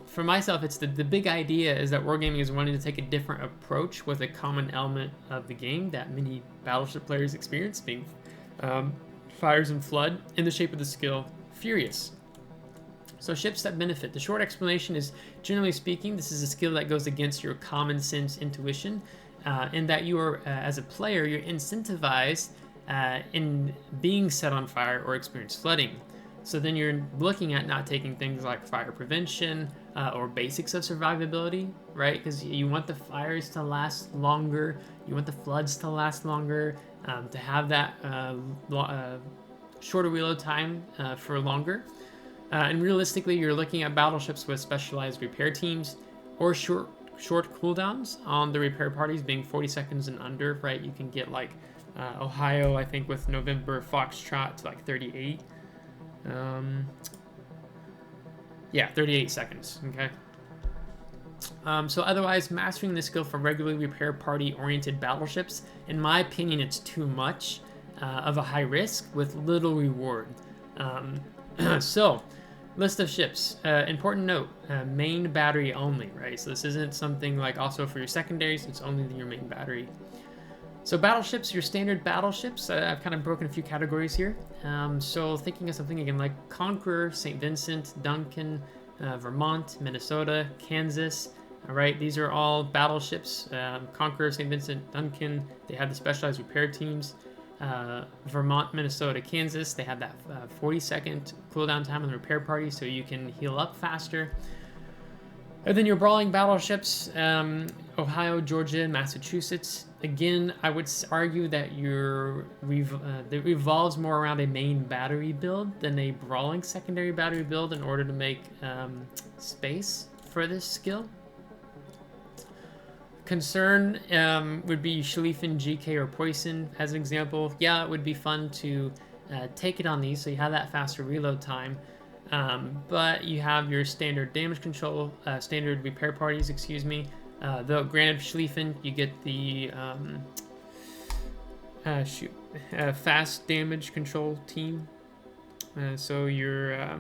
for myself, it's the big idea is that Wargaming is wanting to take a different approach with a common element of the game that many Battleship players experience, being fires and flood, in the shape of the skill Furious. So ships that benefit. The short explanation is, generally speaking, this is a skill that goes against your common sense intuition, in that you are, as a player, you're incentivized in being set on fire or experience flooding. So then you're looking at not taking things like fire prevention or basics of survivability, right? Because you want the fires to last longer, you want the floods to last longer, to have that shorter reload time for longer. And realistically, you're looking at battleships with specialized repair teams or short cooldowns on the repair parties, being 40 seconds and under, right? You can get like Ohio, I think, with November Foxtrot to like 38. 38 seconds, okay? So otherwise, mastering this skill for regularly repair party-oriented battleships, in my opinion, it's too much of a high risk with little reward. So, list of ships. Important note, main battery only, right? So this isn't something like also for your secondaries, it's only your main battery. So battleships, your standard battleships, I've kind of broken a few categories here. So thinking of something again like Conqueror, St. Vincent, Duncan, Vermont, Minnesota, Kansas. All right, these are all battleships. Conqueror, St. Vincent, Duncan, they have the specialized repair teams. Vermont, Minnesota, Kansas, they have that 40-second cooldown time on the repair party, so you can heal up faster. And then your brawling battleships, Ohio, Georgia, Massachusetts. Again, I would argue that it revolves more around a main battery build than a brawling secondary battery build in order to make space for this skill. Concern would be Schlieffen, GK, or Poison as an example. Yeah, it would be fun to take it on these, so you have that faster reload time. But you have your standard damage control, standard repair parties, excuse me. Though granted, Schlieffen, you get the fast damage control team. So your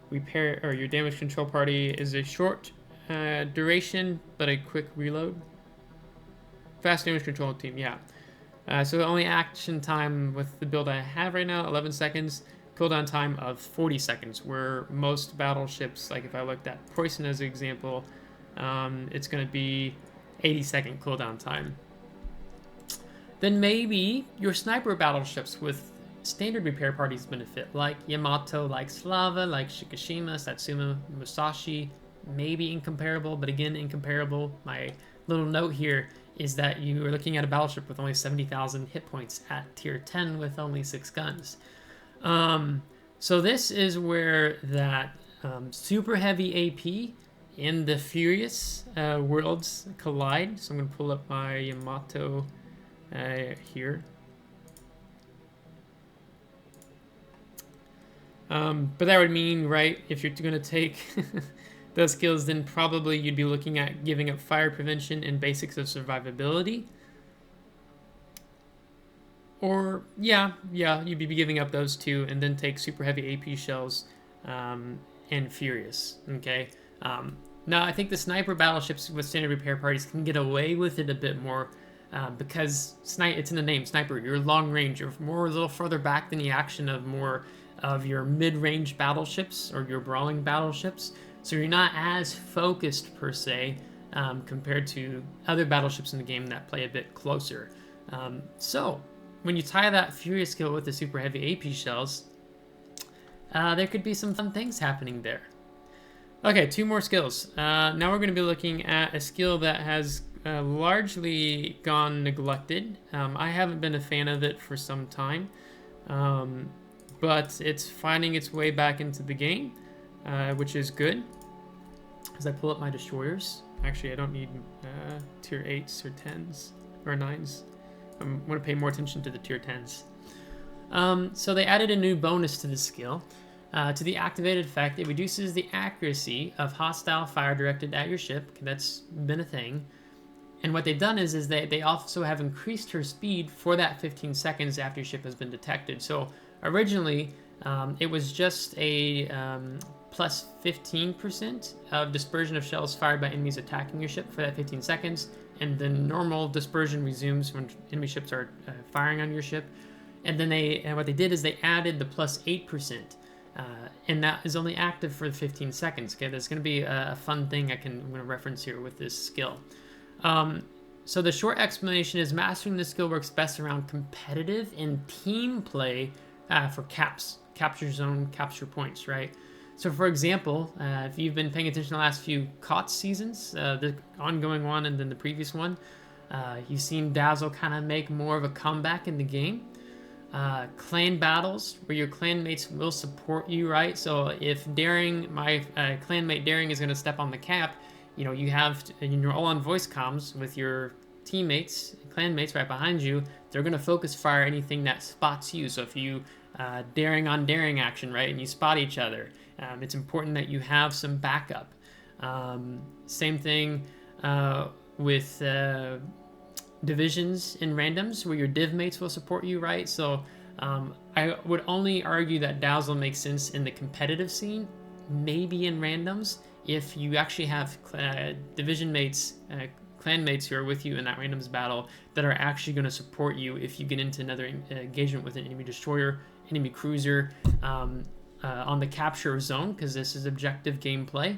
repair or your damage control party is a short duration but a quick reload. Fast damage control team, yeah. So the only action time with the build I have right now, 11 seconds. Cooldown time of 40 seconds, where most battleships, like if I looked at Poison as an example, it's going to be 80-second cooldown time. Then maybe your sniper battleships with standard repair parties benefit, like Yamato, like Slava, like Shikishima, Satsuma, Musashi, maybe incomparable, but again, incomparable. My little note here is that you are looking at a battleship with only 70,000 hit points at tier 10 with only 6 guns. So this is where that super heavy AP and the Furious worlds collide. So I'm going to pull up my Yamato here. But that would mean, right, if you're going to take those skills, then probably you'd be looking at giving up fire prevention and basics of survivability. Or, yeah, you'd be giving up those two and then take super heavy AP shells and Furious, okay? Now, I think the sniper battleships with standard repair parties can get away with it a bit more because it's in the name, sniper. You're long range. You're more a little further back than the action of more of your mid-range battleships or your brawling battleships. So you're not as focused, per se, compared to other battleships in the game that play a bit closer. So when you tie that Furious skill with the super heavy AP shells, there could be some fun things happening there. Okay, 2 more skills. Now we're going to be looking at a skill that has largely gone neglected. I haven't been a fan of it for some time, but it's finding its way back into the game, which is good. As I pull up my destroyers, actually I don't need tier 8s or 10s or 9s. I'm going to pay more attention to the tier 10s. So they added a new bonus to the skill. To the activated effect, it reduces the accuracy of hostile fire directed at your ship. That's been a thing. And what they've done is they also have increased her speed for that 15 seconds after your ship has been detected. So originally, it was just a plus 15% of dispersion of shells fired by enemies attacking your ship for that 15 seconds. And then normal dispersion resumes when enemy ships are firing on your ship. And then what they did is they added the plus 8%. And that is only active for 15 seconds. Okay, there's going to be a fun thing I'm going to reference here with this skill. So the short explanation is mastering the skill works best around competitive and team play for capture zone, capture points, right? So for example, if you've been paying attention to the last few COTS seasons, the ongoing one and then the previous one, you've seen Dazzle kind of make more of a comeback in the game. Clan battles where your clanmates will support you, right? So if Daring, my clanmate Daring is going to step on the cap, you know, you're all on voice comms with your teammates, clanmates right behind you. They're going to focus fire anything that spots you. So if you Daring on Daring action, right, and you spot each other, it's important that you have some backup. Same thing with divisions in randoms where your div mates will support you, right? So I would only argue that Dazzle makes sense in the competitive scene, maybe in randoms, if you actually have division mates, clan mates who are with you in that randoms battle that are actually going to support you if you get into another engagement with an enemy destroyer, enemy cruiser, on the capture zone, because this is objective gameplay,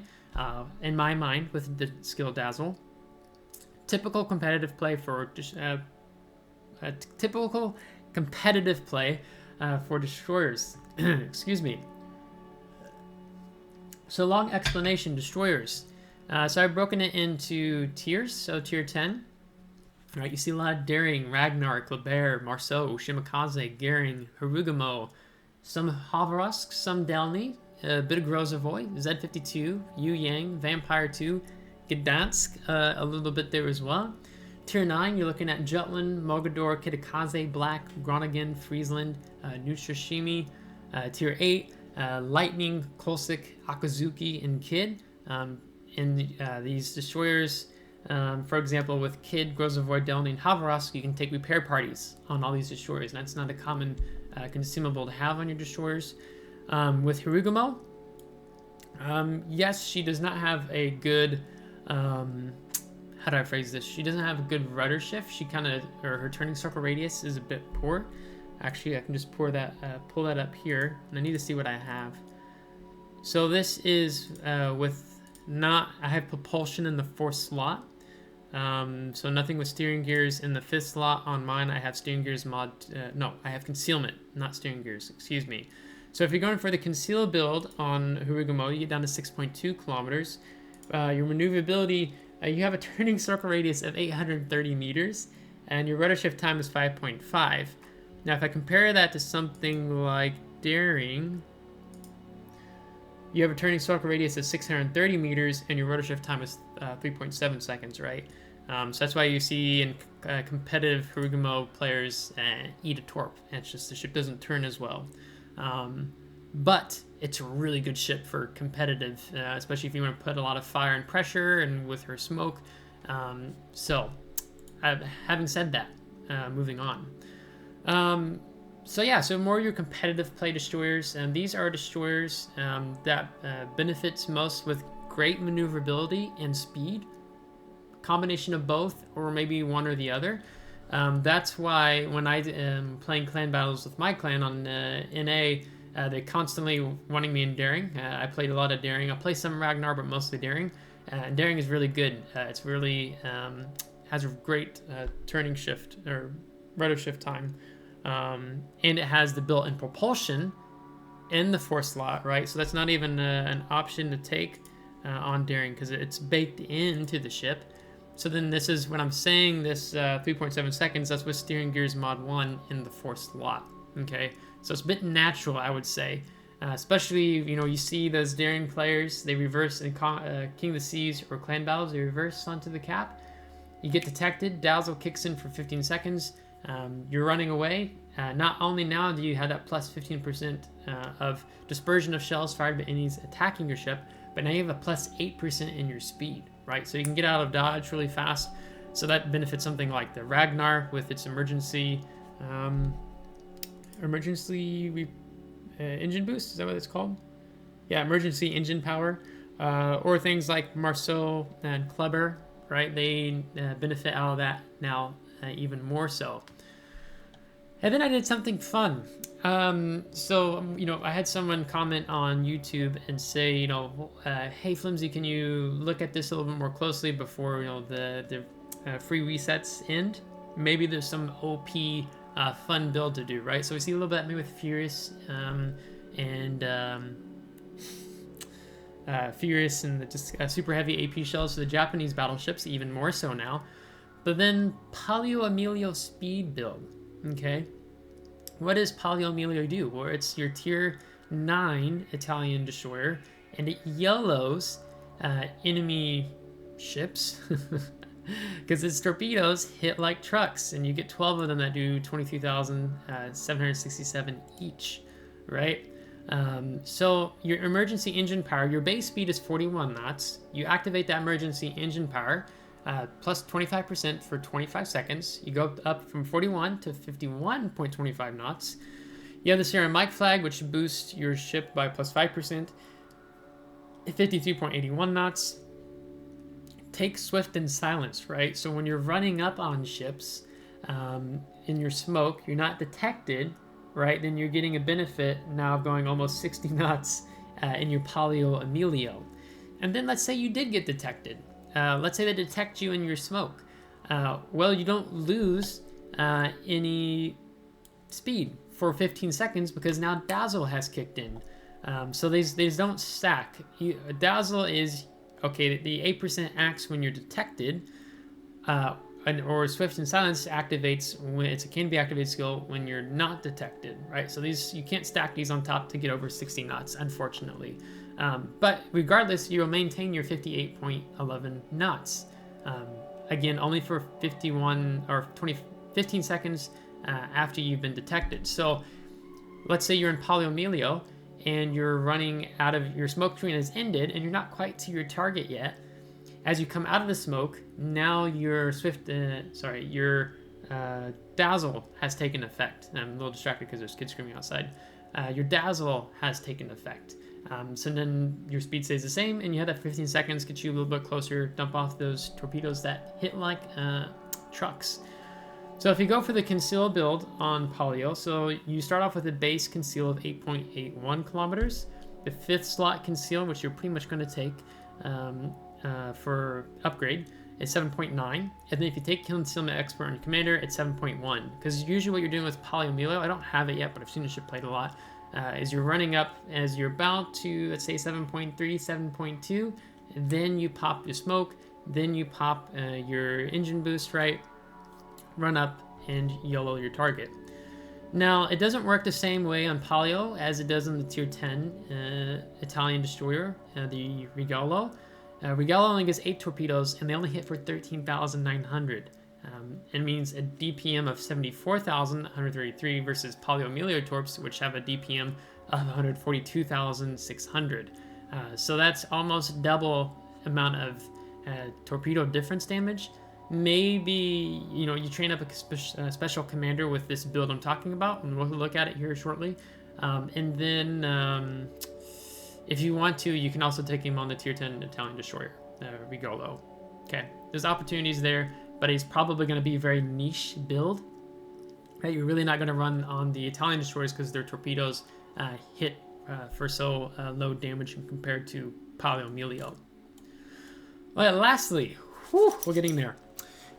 in my mind, with the skill Dazzle. Typical competitive play for typical competitive play for destroyers. Excuse me. So long explanation, destroyers. So I've broken it into tiers. So tier 10, right? You see a lot of Daring, Ragnar, Kleber, Marceau, Shimakaze, Gering, Harugumo, some Havarask, some Delny, a bit of Grozavoy, Z52, Yu Yang, Vampire 2, Gdansk, a little bit there as well. Tier 9, you're looking at Jutland, Mogador, Kitakaze, Black, Groningen, Friesland, Nutrashimi. Tier 8, Lightning, Kolsik, Akazuki, and Kid. In these destroyers, for example, with Kid, Grozavoy, Delny, and Havarask, you can take repair parties on all these destroyers. And that's not a common consumable to have on your destroyers. With Harugumo, yes, she does not have a good, how do I phrase this? She doesn't have a good rudder shift. She kind of, or her turning circle radius is a bit poor. Actually, I can just pull that up here, and I need to see what I have. So this is with not, I have propulsion in the 4th slot. So nothing with steering gears in the 5th slot. On mine, I have steering gears mod, no, I have concealment, not steering gears, excuse me. So if you're going for the conceal build on Harugumo, you get down to 6.2 kilometers. Your maneuverability, you have a turning circle radius of 830 meters, and your rudder shift time is 5.5. Now, if I compare that to something like Daring, you have a turning circle radius of 630 meters, and your rudder shift time is 3.7 seconds, right? So that's why you see in competitive Harugumo players eat a torp. And it's just the ship doesn't turn as well. But it's a really good ship for competitive, especially if you want to put a lot of fire and pressure, and with her smoke. So, having said that, moving on. So yeah, so more your competitive play destroyers, and these are destroyers that benefits most with great maneuverability and speed, combination of both, or maybe one or the other. That's why when I am playing clan battles with my clan on NA, they're constantly wanting me in Daring. I played a lot of Daring. I play some Ragnar, but mostly Daring. And Daring is really good. It's really has a great turning shift or rudder shift time. And it has the built-in propulsion in the 4th slot, right? So that's not even an option to take on Daring, because it's baked into the ship. So then this is, when I'm saying this 3.7 seconds, that's with steering gears mod 1 in the 4th slot, okay? So it's a bit natural, I would say. Especially, you see those Daring players, they reverse in King of the Seas or clan battles, they reverse onto the cap. You get detected, Dazzle kicks in for 15 seconds. You're running away. Not only now do you have that plus 15% of dispersion of shells fired by enemies attacking your ship, but now you have a plus 8% in your speed, right? So you can get out of dodge really fast. So that benefits something like the Ragnar with its emergency engine boost. Is that what it's called? Yeah, emergency engine power. Or things like Marceau and Kleber, right? They benefit out of that now even more so. And then I did something fun. I had someone comment on YouTube and say, hey Flimsy, can you look at this a little bit more closely before the free resets end? Maybe there's some OP fun build to do, right? So we see a little bit maybe with Furious and the just super heavy AP shells for the Japanese battleships, even more so now. But then Palio Emilio speed build, okay? What does Palio Emilio do? Well, it's your tier 9 Italian destroyer, and it yellows enemy ships because its torpedoes hit like trucks, and you get 12 of them that do 23,767 each, right? So your emergency engine power, your base speed is 41 knots. You activate that emergency engine power, plus 25% for 25 seconds. You go up from 41 to 51.25 knots. You have the Sierra Mike flag, which boosts your ship by plus 5%, 53.81 knots. Take swift and silence, right? So when you're running up on ships in your smoke, you're not detected, right? Then you're getting a benefit now of going almost 60 knots in your Palio Emilio. And then let's say you did get detected. Let's say they detect you in your smoke. Well, you don't lose any speed for 15 seconds because now Dazzle has kicked in. So these don't stack. Dazzle is, okay, the 8% acts when you're detected, or Swift and Silence activates when it can be activated skill when you're not detected, right? So these, you can't stack these on top to get over 60 knots, unfortunately. But regardless, you'll maintain your 58.11 knots. Again, only for 15 seconds after you've been detected. So let's say you're in Polyomelio and you're running out of your smoke screen has ended and you're not quite to your target yet. As you come out of the smoke, now your Dazzle has taken effect. I'm a little distracted because there's kids screaming outside. Your Dazzle has taken effect. So then your speed stays the same, and you have that 15 seconds, get you a little bit closer, dump off those torpedoes that hit like trucks. So if you go for the conceal build on Polyo, so you start off with a base conceal of 8.81 kilometers. The 5th slot conceal, which you're pretty much going to take for upgrade, is 7.9. And then if you take Concealment Expert and Commander, it's 7.1. Because usually what you're doing with Polyomelio, I don't have it yet, but I've seen the ship played a lot, is you're running up as you're about to, let's say 7.3, 7.2, then you pop your smoke, then you pop your engine boost, right? Run up and YOLO your target. Now, it doesn't work the same way on Polyo as it does on the Tier 10 Italian destroyer, the Regalo. Regalo only gets 8 torpedoes, and they only hit for 13,900. It means a DPM of 74,133 versus Polyomelio torps, which have a DPM of 142,600. So that's almost double amount of torpedo difference damage. Maybe, you know, you train up a special commander with this build I'm talking about, and we'll look at it here shortly. And then, if you want to, you can also take him on the Tier 10 Italian destroyer, Regolo. Okay, there's opportunities there, but he's probably going to be a very niche build. Right, you're really not going to run on the Italian destroyers because their torpedoes hit for so low damage compared to Polyomelio. Well, lastly, we're getting there.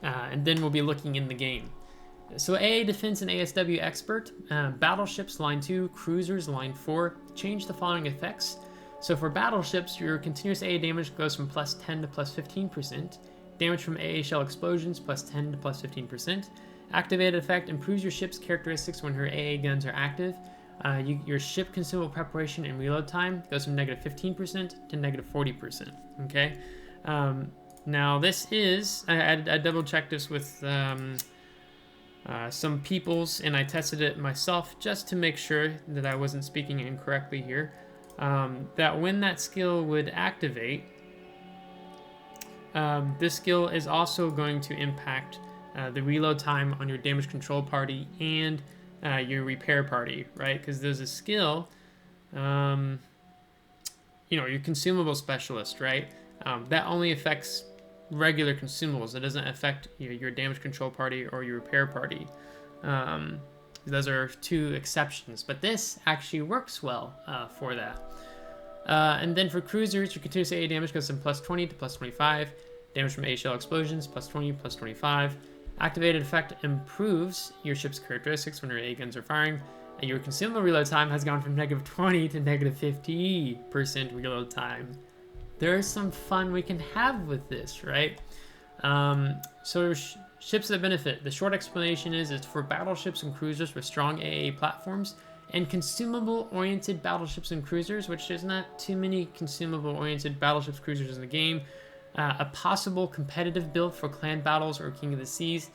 And then we'll be looking in the game. So AA Defense and ASW Expert, Battleships line 2, Cruisers line 4, change the following effects. So for Battleships, your continuous AA damage goes from plus 10 to plus 15%. Damage from AA shell explosions plus 10 to plus 15%. Activated effect improves your ship's characteristics when her AA guns are active. Your ship consumable preparation and reload time goes from negative 15% to negative 40%. Okay. Now this is, I double checked this with some peoples, and I tested it myself just to make sure that I wasn't speaking incorrectly here. That when that skill would activate, this skill is also going to impact the reload time on your damage control party and your repair party, right? Because there's a skill, you know, your consumable specialist, right? That only affects regular consumables. It doesn't affect your damage control party or your repair party. Those are 2 exceptions, but this actually works well for that. And then for cruisers, your continuous AA damage goes from plus 20 to plus 25. Damage from AA shell explosions, plus 20, plus 25. Activated effect improves your ship's characteristics when your AA guns are firing. And your consumable reload time has gone from negative 20 to negative 50% reload time. There's some fun we can have with this, right? So ships that benefit. The short explanation is it's for battleships and cruisers with strong AA platforms and consumable-oriented battleships and cruisers, which there's not too many consumable-oriented battleships cruisers in the game. A possible competitive build for clan battles or King of the Seas,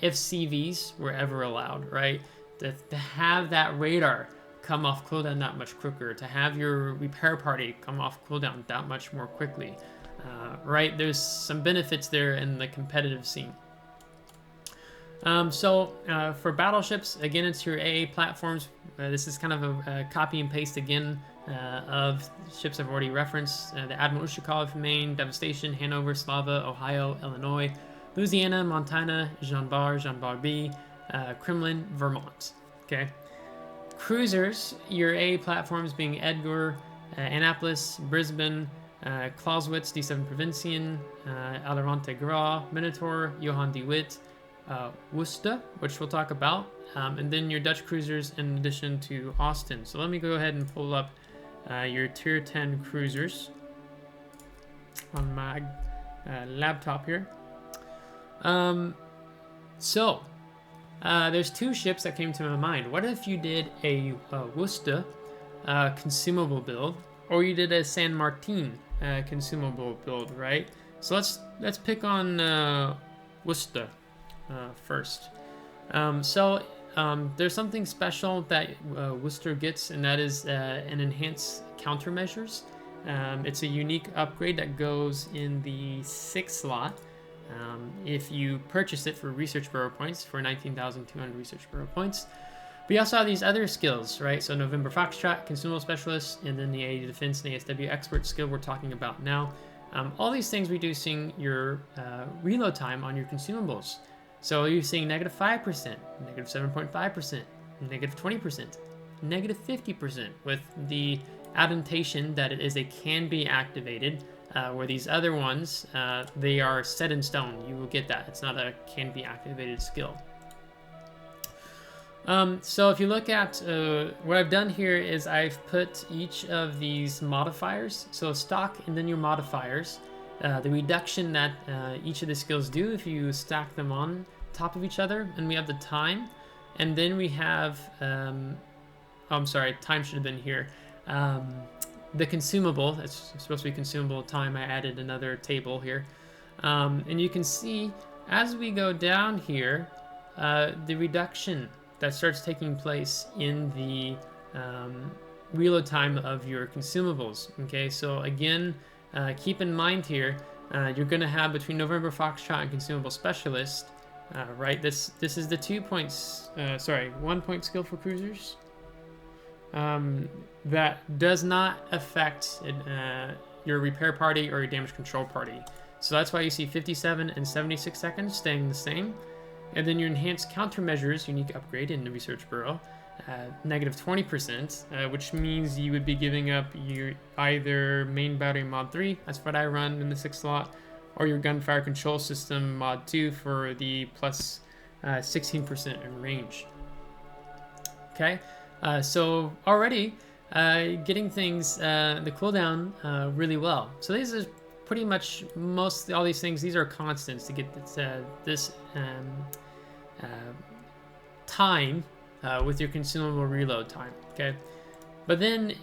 if CVs were ever allowed, right? To have that radar come off cooldown that much quicker, to have your repair party come off cooldown that much more quickly, right? There's some benefits there in the competitive scene. For battleships, again, it's your AA platforms. This is kind of a copy and paste again of ships I've already referenced. The Admiral Ushakov, Maine, Devastation, Hanover, Slava, Ohio, Illinois, Louisiana, Montana, Jean Bar B, Kremlin, Vermont. Okay. Cruisers, your A platforms being Edgar, Annapolis, Brisbane, Clausewitz, D7 Provincian, Alarante Gras, Minotaur, Johann de Witt, Worcester, which we'll talk about, and then your Dutch cruisers in addition to Austin. So let me go ahead and pull up your tier 10 cruisers on my laptop here. There's two ships that came to my mind. What if you did a Worcester consumable build, or you did a San Martin consumable build, right? So let's pick on Worcester first. There's something special that Worcester gets, and that is an enhanced countermeasures. It's a unique upgrade that goes in the 6th slot. If you purchase it for research bureau points, for 19,200 research bureau points. We also have these other skills, right? So November Foxtrot, Consumable Specialist, and then the AD Defense and ASW Expert skill we're talking about now. All these things reducing your reload time on your consumables. So you're seeing -5%, -7.5%, -20%, -50%, with the adaptation that it is a can be activated. Where these other ones, they are set in stone. You will get that. It's not a can be activated skill. So if you look at what I've done here is I've put each of these modifiers, so stock and then your modifiers, the reduction that each of the skills do if you stack them on top of each other, and we have the time, and then we have, I'm sorry, time should have been here. The consumable, that's supposed to be consumable time, I added another table here. And you can see as we go down here, the reduction that starts taking place in the reload time of your consumables. Okay, so again, keep in mind here, you're gonna have between November Foxtrot and Consumable Specialist, right? This is the 1 point skill for cruisers. That does not affect your repair party or your damage control party. So that's why you see 57 and 76 seconds staying the same. And then your enhanced countermeasures, unique upgrade in the Research Bureau, -20%, which means you would be giving up your either main battery mod 3, that's what I run in the 6th slot, or your gunfire control system mod 2 for the plus 16% in range. Okay. So already getting things, the cooldown really well. So these are pretty much all these things. These are constants to get this time with your consumable reload time. Okay, but then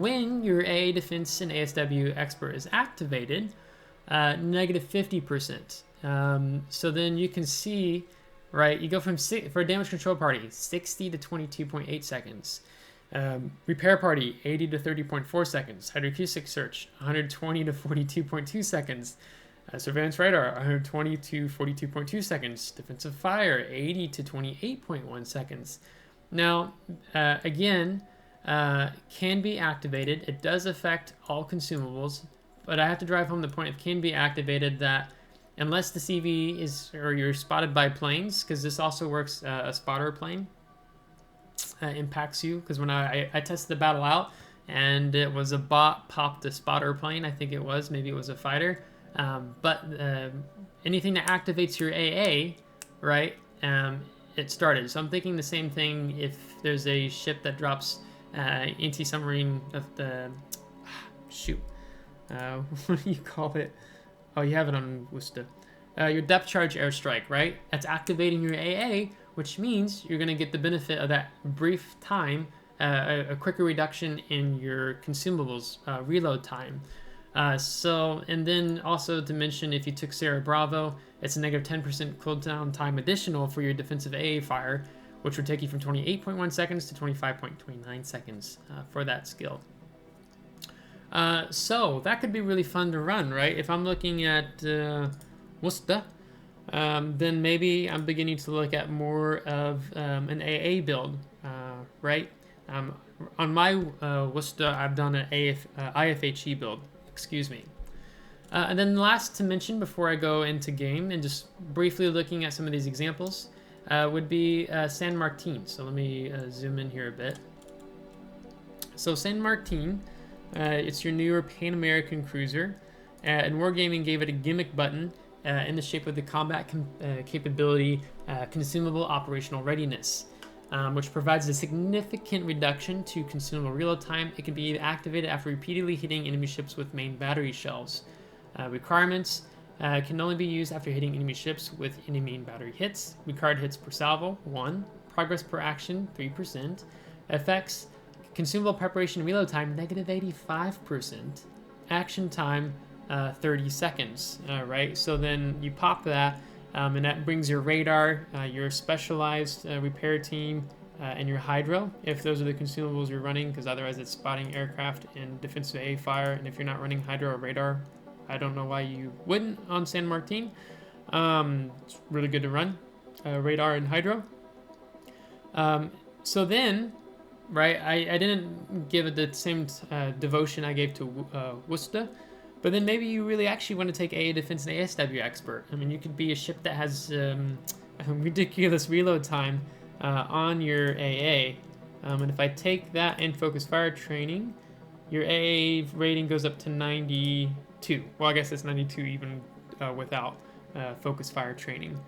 when your AA Defense and ASW Expert is activated, -50%. So then you can see. Right, you go from for a damage control party, 60 to 22.8 seconds. Repair party, 80 to 30.4 seconds. Hydroacoustic search, 120 to 42.2 seconds. Surveillance radar, 120 to 42.2 seconds. Defensive fire, 80 to 28.1 seconds. Now, again, can be activated. It does affect all consumables, but I have to drive home the point it can be activated that unless the CV is, or you're spotted by planes, because this also works, a spotter plane impacts you. Because when I tested the battle out, and it was a bot popped a spotter plane, I think it was, maybe it was a fighter. But anything that activates your AA, right, it started. So I'm thinking the same thing if there's a ship that drops anti-submarine of the, what do you call it? Oh, you have it on Worcester. Your depth charge airstrike, right? That's activating your AA, which means you're going to get the benefit of that brief time, a quicker reduction in your consumables reload time. And then also to mention, if you took Sierra Bravo, it's a -10% cooldown time additional for your defensive AA fire, which would take you from 28.1 seconds to 25.29 seconds for that skill. So that could be really fun to run, right? If I'm looking at Worcester, then maybe I'm beginning to look at more of an AA build, right? On my Worcester, I've done an IFHE build, excuse me. And then last to mention before I go into game and just briefly looking at some of these examples would be San Martin. So let me zoom in here a bit. So San Martin, it's your newer Pan American cruiser, and Wargaming gave it a gimmick button in the shape of the combat capability Consumable Operational Readiness, which provides a significant reduction to consumable reload time. It can be activated after repeatedly hitting enemy ships with main battery shells. Requirements can only be used after hitting enemy ships with any main battery hits. Required hits per salvo, 1. Progress per action, 3%. Effects, consumable preparation and reload time, -85%. Action time, 30 seconds, right? So then you pop that, and that brings your radar, your specialized repair team, and your hydro, if those are the consumables you're running, because otherwise it's spotting aircraft and defensive A fire, and if you're not running hydro or radar, I don't know why you wouldn't on San Martin. It's really good to run radar and hydro. So then, right, I didn't give it the same devotion I gave to Worcester, but then maybe you really actually want to take AA Defense and ASW Expert. I mean, you could be a ship that has a ridiculous reload time on your AA. And if I take that and Focus Fire Training, your AA rating goes up to 92. Well, I guess it's 92 even without Focus Fire Training.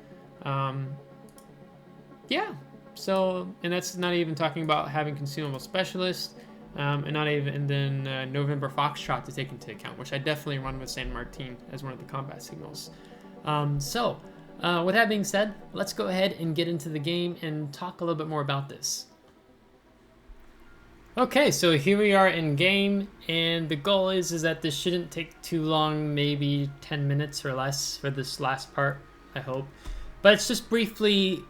Yeah. So, and that's not even talking about having Consumable Specialist, and not even, and then November Foxtrot to take into account, which I definitely run with San Martin as one of the combat signals. With that being said, let's go ahead and get into the game and talk a little bit more about this. Okay, so here we are in game, and the goal is that this shouldn't take too long, maybe 10 minutes or less for this last part, I hope. But it's just briefly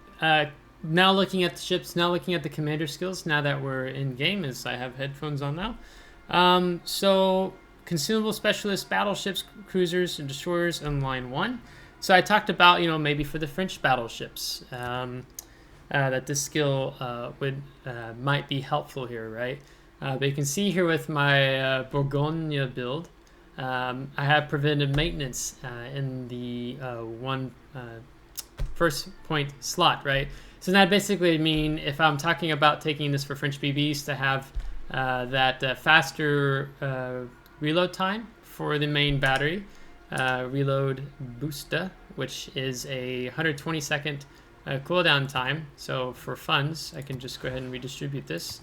now looking at the ships, now looking at the commander skills, now that we're in game, as I have headphones on now. So, Consumable Specialist, Battleships, Cruisers, and Destroyers in line 1. So I talked about, maybe for the French battleships, that this skill might be helpful here, right? But you can see here with my Bourgogne build, I have Preventive Maintenance in the first point slot, right? So that basically mean if I'm talking about taking this for French BBs to have that faster reload time for the main battery, reload booster, which is a 120-second cooldown time. So for funds, I can just go ahead and redistribute this.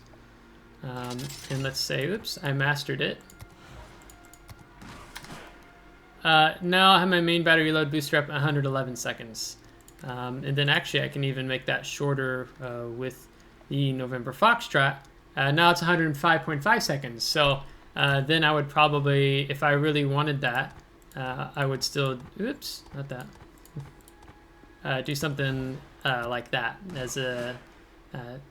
And let's say, oops, I mastered it. Now I have my main battery reload booster up 111 seconds. And then actually I can even make that shorter with the November Foxtrot. Now it's 105.5 seconds. So then I would probably, if I really wanted that, I would still, oops, not that. Do something like that as a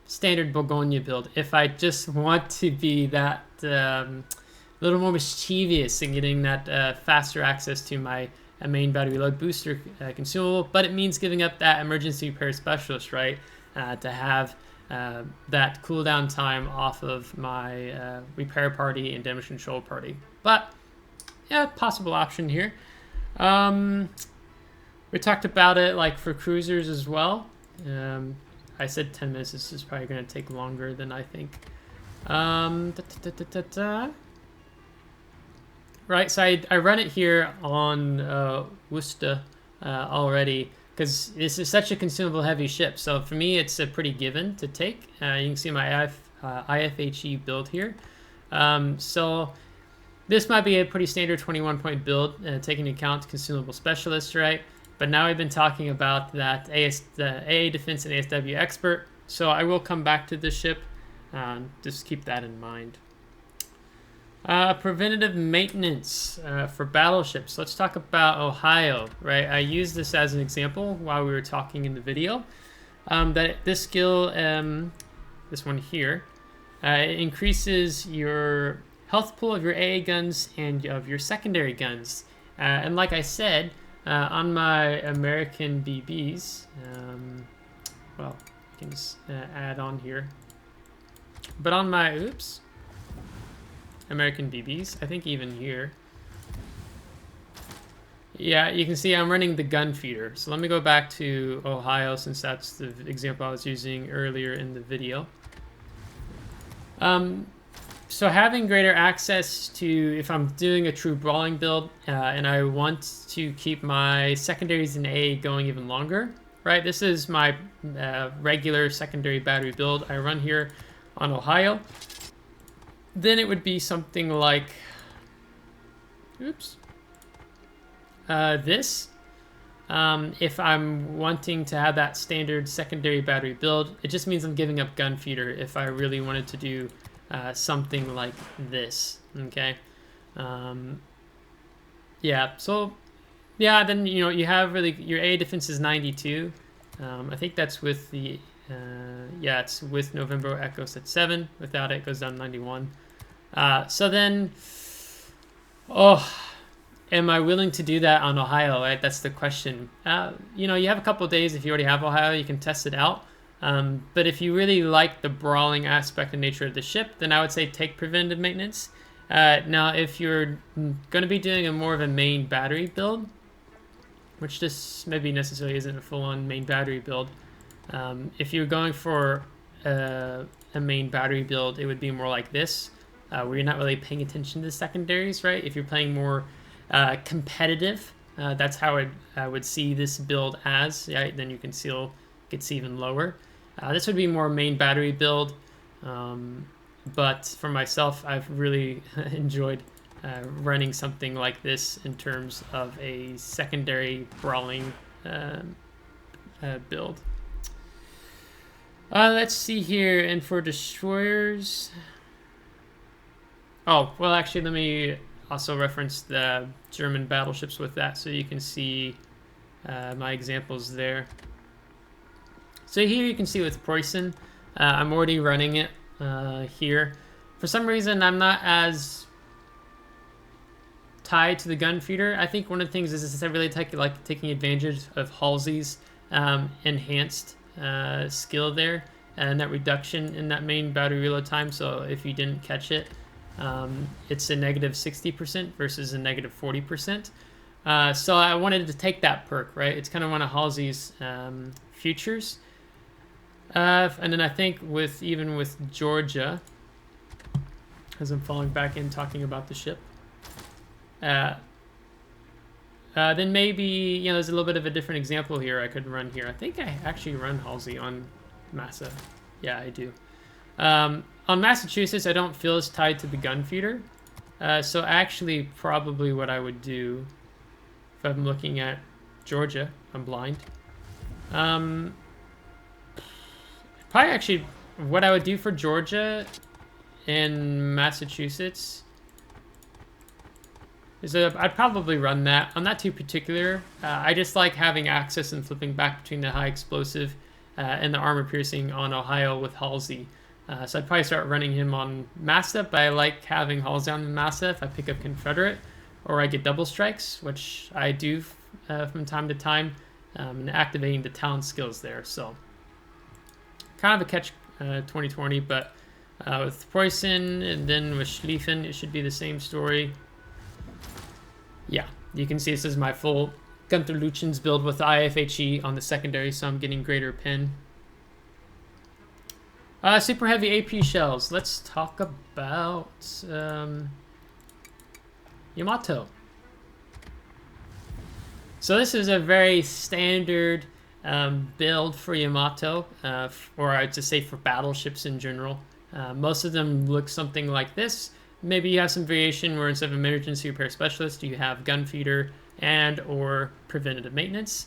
standard Bourgogne build. If I just want to be that little more mischievous in getting that faster access to my main battery reload booster consumable, but it means giving up that emergency repair specialist, right? To have that cooldown time off of my repair party and damage control party. But yeah, possible option here. We talked about it like for cruisers as well. I said 10 minutes. This is probably going to take longer than I think. Right, so I run it here on Worcester already because this is such a consumable heavy ship. So for me, it's a pretty given to take. You can see my IFHE build here. So this might be a pretty standard 21-point build, taking into account Consumable Specialist, right? But now we've been talking about that the AA Defense and ASW Expert. So I will come back to this ship. Just keep that in mind. Preventative maintenance for battleships. Let's talk about Ohio, right? I used this as an example while we were talking in the video. That this skill, this one here, increases your health pool of your AA guns and of your secondary guns. And like I said, on my American BBs, well, I can just add on here. But on my, oops, American BBs, I think even here. Yeah, you can see I'm running the gun feeder. So let me go back to Ohio since that's the example I was using earlier in the video. So having greater access to, if I'm doing a true brawling build and I want to keep my secondaries in A going even longer, right? This is my regular secondary battery build I run here on Ohio. Then it would be something like, oops, this. If I'm wanting to have that standard secondary battery build, it just means I'm giving up gun feeder if I really wanted to do something like this, okay? Yeah, so, yeah, then, you know, you have really, your A defense is 92. I think that's with the, yeah, it's with November Echoes at 7. Without it, it goes down 91. So then, oh, am I willing to do that on Ohio, right? That's the question. You know, you have a couple of days. If you already have Ohio, you can test it out. But if you really like the brawling aspect and nature of the ship, then I would say take preventive maintenance. Now, if you're going to be doing a more of a main battery build, which this maybe necessarily isn't a full-on main battery build, if you're going for a main battery build, it would be more like this, where you're not really paying attention to the secondaries, right? If you're playing more competitive, that's how I would see this build as, right? Then you can see it gets even lower. This would be more main battery build, but for myself, I've really enjoyed running something like this in terms of a secondary brawling build. Let's see here, and for destroyers, oh, well, actually, let me also reference the German battleships with that, so you can see my examples there. So here you can see with Preußen, I'm already running it here. For some reason, I'm not as tied to the gun feeder. I think one of the things is I really like taking advantage of Halsey's enhanced skill there, and that reduction in that main battery reload time. So if you didn't catch it, it's a negative 60% versus a negative 40%. So I wanted to take that perk, right? It's kind of one of Halsey's features. And then I think even with Georgia, as I'm falling back in talking about the ship, then maybe, you know, there's a little bit of a different example here I could run here. I think I actually run Halsey on Massa. Yeah, I do. On Massachusetts, I don't feel as tied to the gun feeder. So actually, probably what I would do, if I'm looking at Georgia, I'm blind. Probably actually, what I would do for Georgia and Massachusetts is I'd probably run that. I'm not too particular. I just like having access and flipping back between the high explosive and the armor piercing on Ohio with Halsey. So I'd probably start running him on Massa, but I like having Halsey on Massa if I pick up Confederate or I get double strikes, which I do from time to time, and activating the talent skills there. So kind of a catch 2020, but with Preußen and then with Schlieffen, it should be the same story. Yeah, you can see this is my full Gunther Luchens build with IFHE on the secondary, so I'm getting greater pin. Super heavy AP shells. Let's talk about Yamato. So this is a very standard build for Yamato, or I'd just say for battleships in general. Most of them look something like this. Maybe you have some variation where instead of emergency repair specialist, you have gun feeder and or preventative maintenance,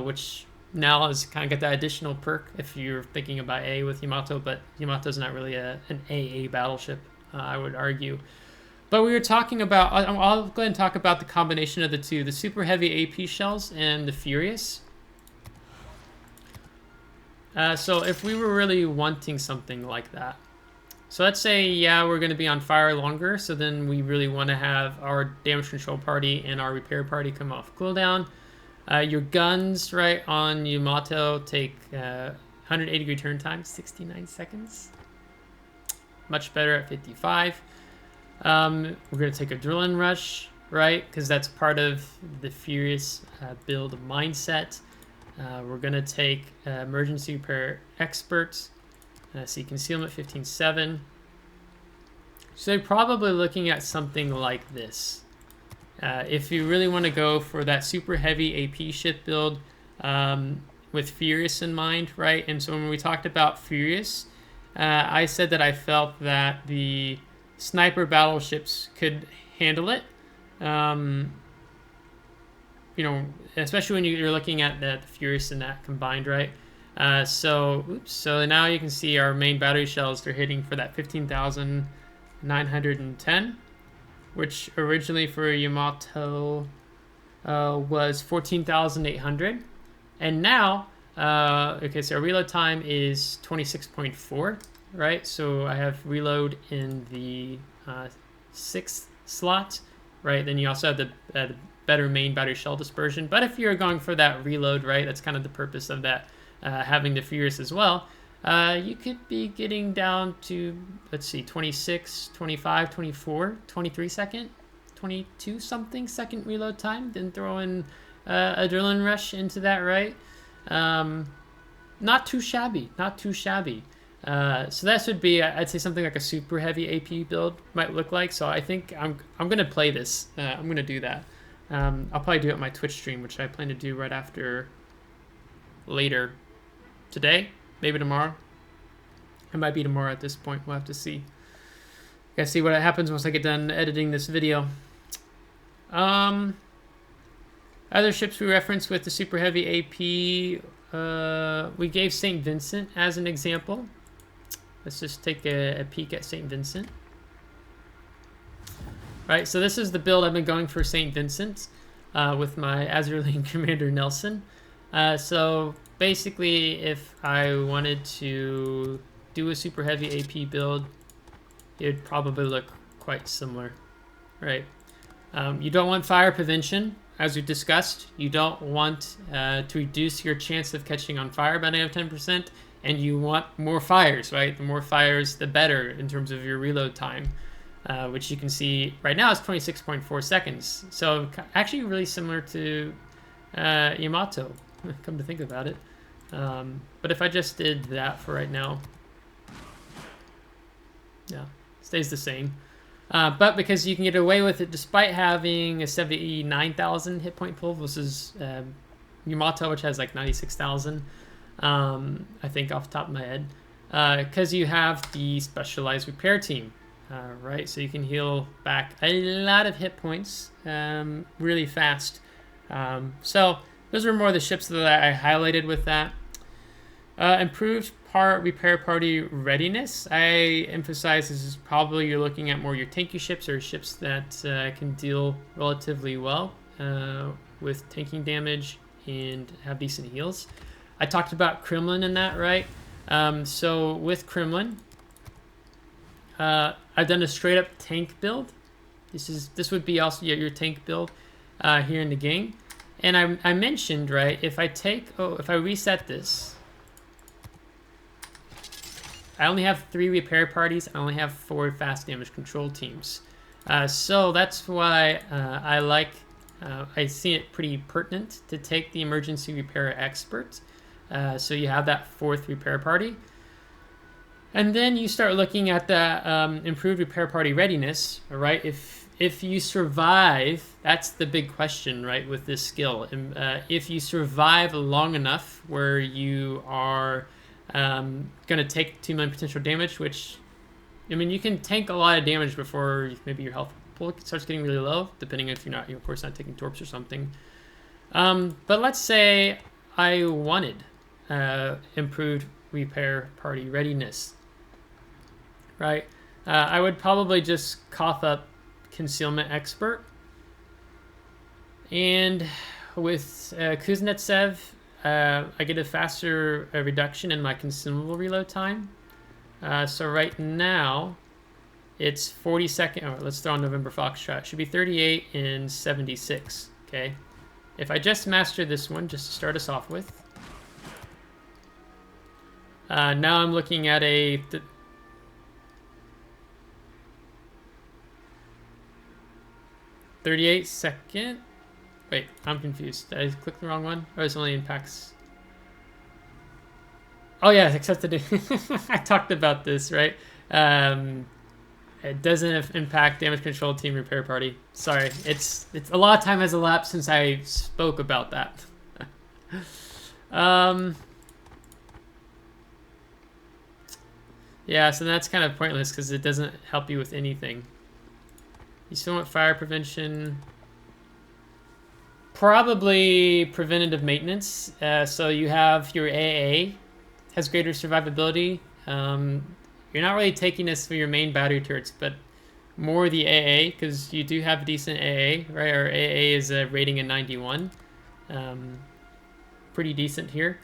which now has kind of got that additional perk if you're thinking about A with Yamato, but Yamato's not really an AA battleship, I would argue. But we were talking about, I'll go ahead and talk about the combination of the two, the super heavy AP shells and the Furious. So if we were really wanting something like that, so let's say, yeah, we're going to be on fire longer, so then we really want to have our damage control party and our repair party come off cooldown. Your guns, right, on Yamato take 180 degree turn time, 69 seconds. Much better at 55. We're going to take a adrenaline rush, right, because that's part of the Furious build mindset. We're going to take emergency repair experts. See concealment 15.7. So you're probably looking at something like this. If you really want to go for that super heavy AP ship build with Furious in mind, right? And so when we talked about Furious, I said that I felt that the sniper battleships could handle it. You know, especially when you're looking at the Furious and that combined, right? So now you can see our main battery shells, they're hitting for that 15,910, which originally for Yamato was 14,800. And now, okay, so our reload time is 26.4, right? So I have reload in the 6th slot, right? Then you also have the better main battery shell dispersion. But if you're going for that reload, right, that's kind of the purpose of that, having the Furious as well, you could be getting down to, let's see, 26, 25, 24, 23 second, 22 something second reload time. Then throw in Adrenaline Rush into that, right? Not too shabby, not too shabby. So that should be, I'd say, something like a super heavy AP build might look like. So I think I'm gonna play this. I'm gonna do that. I'll probably do it on my Twitch stream, which I plan to do right after later today, maybe tomorrow. It might be tomorrow at this point. We'll have to see. Gotta see what happens once I get done editing this video. Other ships we referenced with the super heavy AP, we gave St. Vincent as an example. Let's just take a peek at St. Vincent. Right, so this is the build I've been going for St. Vincent with my Azure Lane Commander Nelson. So basically, if I wanted to do a super heavy AP build, it'd probably look quite similar, right? You don't want fire prevention, as we discussed. You don't want to reduce your chance of catching on fire by -10%, and you want more fires, right? The more fires, the better in terms of your reload time. Which you can see right now is 26.4 seconds. So actually really similar to Yamato, come to think about it. But if I just did that for right now, yeah, stays the same. But because you can get away with it despite having a 79,000 hit point pool versus Yamato, which has like 96,000, I think off the top of my head, because you have the specialized repair team. Right, so you can heal back a lot of hit points really fast. So those are more the ships that I highlighted with that. Improved repair party readiness. I emphasize this is probably you're looking at more your tanky ships or ships that can deal relatively well with tanking damage and have decent heals. I talked about Kremlin in that, right? So with Kremlin, I've done a straight up tank build. This would be also your tank build here in the game. And I mentioned, right, if I reset this, I only have 3 repair parties. I only have 4 fast damage control teams. So that's why I see it pretty pertinent to take the emergency repair expert. So you have that 4th repair party. And then you start looking at the improved repair party readiness, right? If you survive, that's the big question, right, with this skill. If you survive long enough where you are going to take 2 million potential damage, which, I mean, you can tank a lot of damage before maybe your health pool starts getting really low, depending if you're not, of course, not taking torps or something. But let's say I wanted improved repair party readiness. Right, I would probably just cough up Concealment Expert. And with Kuznetsov, I get a faster reduction in my consumable reload time. So right now, it's 40 oh, let's throw on November Foxtrot. It should be 38 and 76, okay? If I just master this one, just to start us off with. Now I'm looking at a... 38 second. Wait, I'm confused. Did I click the wrong one? Or is it only impacts? Oh yeah, accepted. I talked about this, right? It doesn't impact damage control team repair party. Sorry, it's a lot of time has elapsed since I spoke about that. Yeah, so that's kind of pointless because it doesn't help you with anything. You still want fire prevention. Probably preventative maintenance. So you have your AA, has greater survivability. You're not really taking this for your main battery turrets, but more the AA, because you do have decent AA, right? Our AA is a rating of 91. Pretty decent here.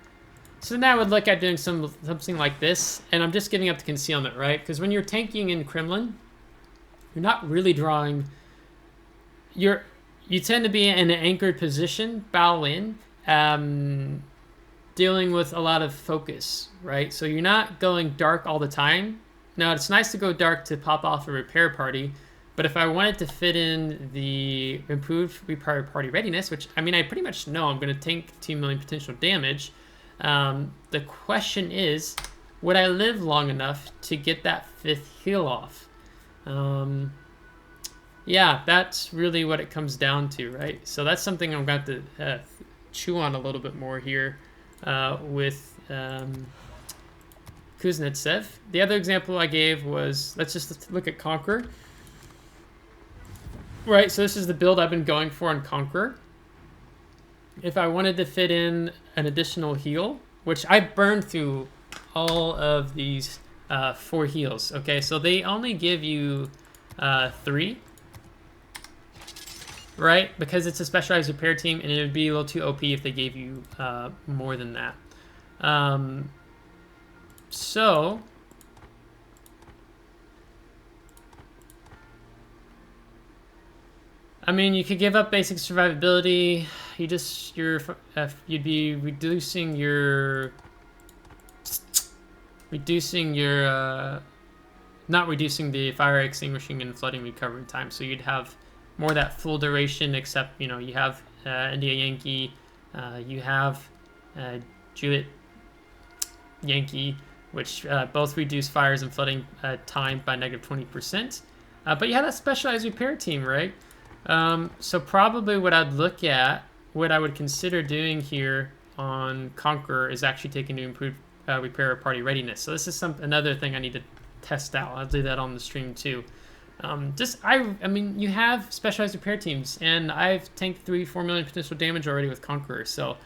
So now I would look at doing something like this, and I'm just giving up the concealment, right? Because when you're tanking in Kremlin, you're not really drawing... You tend to be in an anchored position, bow in, dealing with a lot of focus, right? So you're not going dark all the time. Now, it's nice to go dark to pop off a repair party, but if I wanted to fit in the improved repair party readiness, which, I mean, I pretty much know I'm going to tank 2 million potential damage, the question is, would I live long enough to get that 5th heal off? Yeah, that's really what it comes down to, right? So that's something I'm going to have to chew on a little bit more here with Kuznetsov. The other example I gave was, let's just look at Conqueror. Right, so this is the build I've been going for on Conqueror. If I wanted to fit in an additional heal, which I burned through all of these 4 heals, okay? So they only give you 3. Right, because it's a specialized repair team, and it would be a little too OP if they gave you more than that. So I mean, you could give up basic survivability. You'd be reducing your not reducing the fire extinguishing and flooding recovery time. So you'd have more that full duration, except, you know, you have India Yankee, you have Juliet Yankee, which both reduce fires and flooding time by -20%. But you have that specialized repair team, right? So probably what I'd look at, what I would consider doing here on Conqueror is actually taking to improve repair party readiness. So this is another thing I need to test out. I'll do that on the stream too. I mean, you have specialized repair teams, and I've tanked 3-4 million potential damage already with Conqueror. So,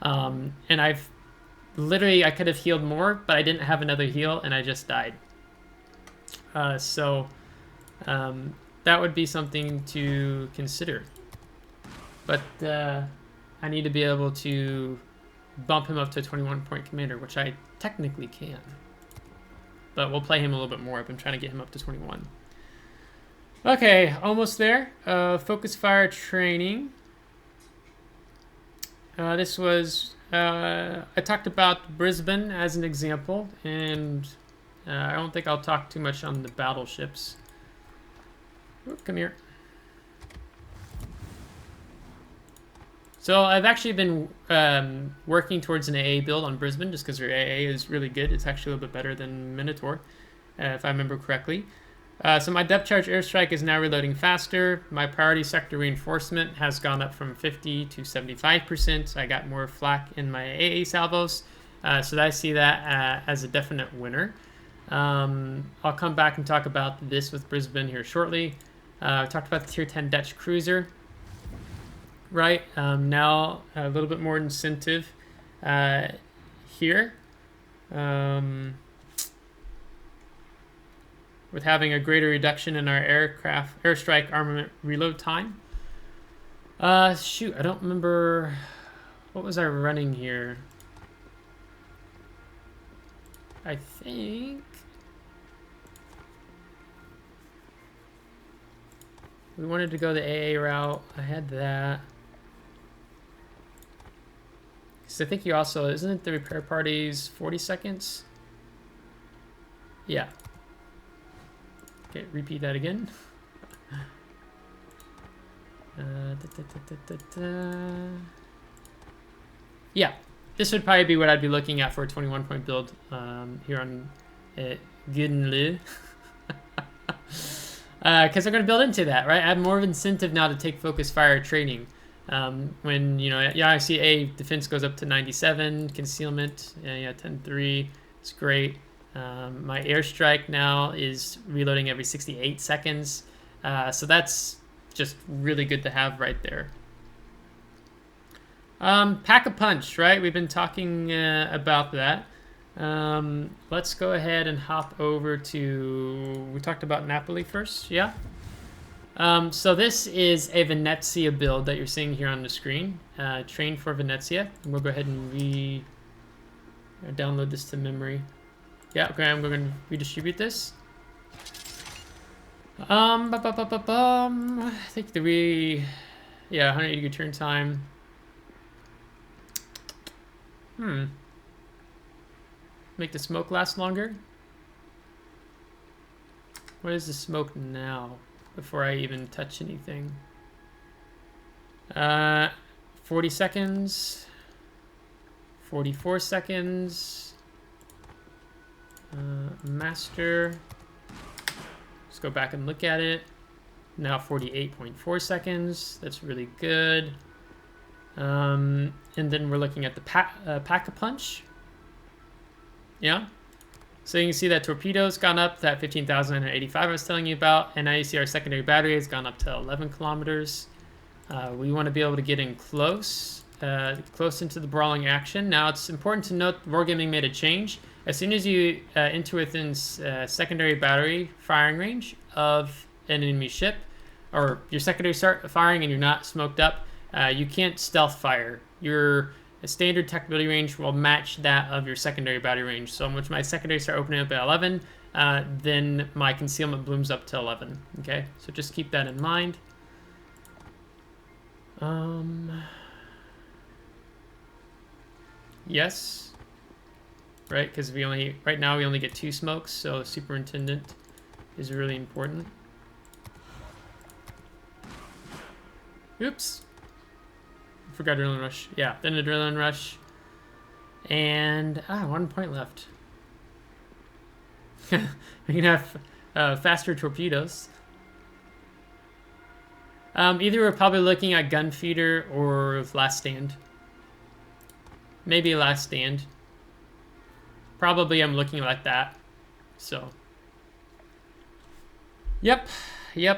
and I could have healed more, but I didn't have another heal, and I just died. That would be something to consider. But I need to be able to bump him up to a 21-point commander, which I technically can. But we'll play him a little bit more. I've been trying to get him up to 21. Okay, almost there. Focus fire training. This was... I talked about Brisbane as an example, and I don't think I'll talk too much on the battleships. Ooh, come here. So I've actually been working towards an AA build on Brisbane, just because their AA is really good. It's actually a little bit better than Minotaur, if I remember correctly. So my depth charge airstrike is now reloading faster. My priority sector reinforcement has gone up from 50 to 75%. I got more flak in my AA salvos, so I see that as a definite winner. I'll come back and talk about this with Brisbane here shortly. I talked about the tier 10 Dutch cruiser. Right, now a little bit more incentive here. With having a greater reduction in our airstrike armament reload time. Shoot, I don't remember, what was I running here? I think we wanted to go the AA route. I had that. Because I think you also, isn't it the repair parties 40 seconds? Yeah. Okay, repeat that again. Yeah, this would probably be what I'd be looking at for a 21-point build here on Gudnlu. Because they're going to build into that, right? I have more of incentive now to take focus fire training. When, you know, yeah, I see defense goes up to 97, concealment, yeah, 10-3, it's great. My airstrike now is reloading every 68 seconds. So that's just really good to have right there. Pack a punch, right? We've been talking about that. Let's go ahead and hop over to, we talked about Napoli first, yeah? So this is a Venezia build that you're seeing here on the screen. Train for Venezia. And we'll go ahead and download this to memory. Yeah, okay, I'm going to redistribute this. I think yeah, 180 degree turn time. Make the smoke last longer. What is the smoke now before I even touch anything? 40 seconds. 44 seconds. Master. Let's go back and look at it. Now 48.4 seconds. That's really good. And then we're looking at the Pack-a-Punch. Yeah. So you can see that torpedo's gone up, that 15,985 I was telling you about, and now you see our secondary battery has gone up to 11 kilometers. We want to be able to get in close into the brawling action. Now it's important to note Wargaming made a change. As soon as you enter within secondary battery firing range of an enemy ship, or your secondary start firing and you're not smoked up, you can't stealth fire. Your standard tactical range will match that of your secondary battery range. So once my secondary start opening up at 11, then my concealment blooms up to 11. Okay, so just keep that in mind. Yes, right? Because right now we only get 2 smokes, so superintendent is really important. Oops. Forgot adrenaline rush. Yeah, then adrenaline rush. And 1 point left. We can have faster torpedoes. Either we're probably looking at gun feeder or last stand. Maybe last stand. Probably I'm looking like that. So. Yep. We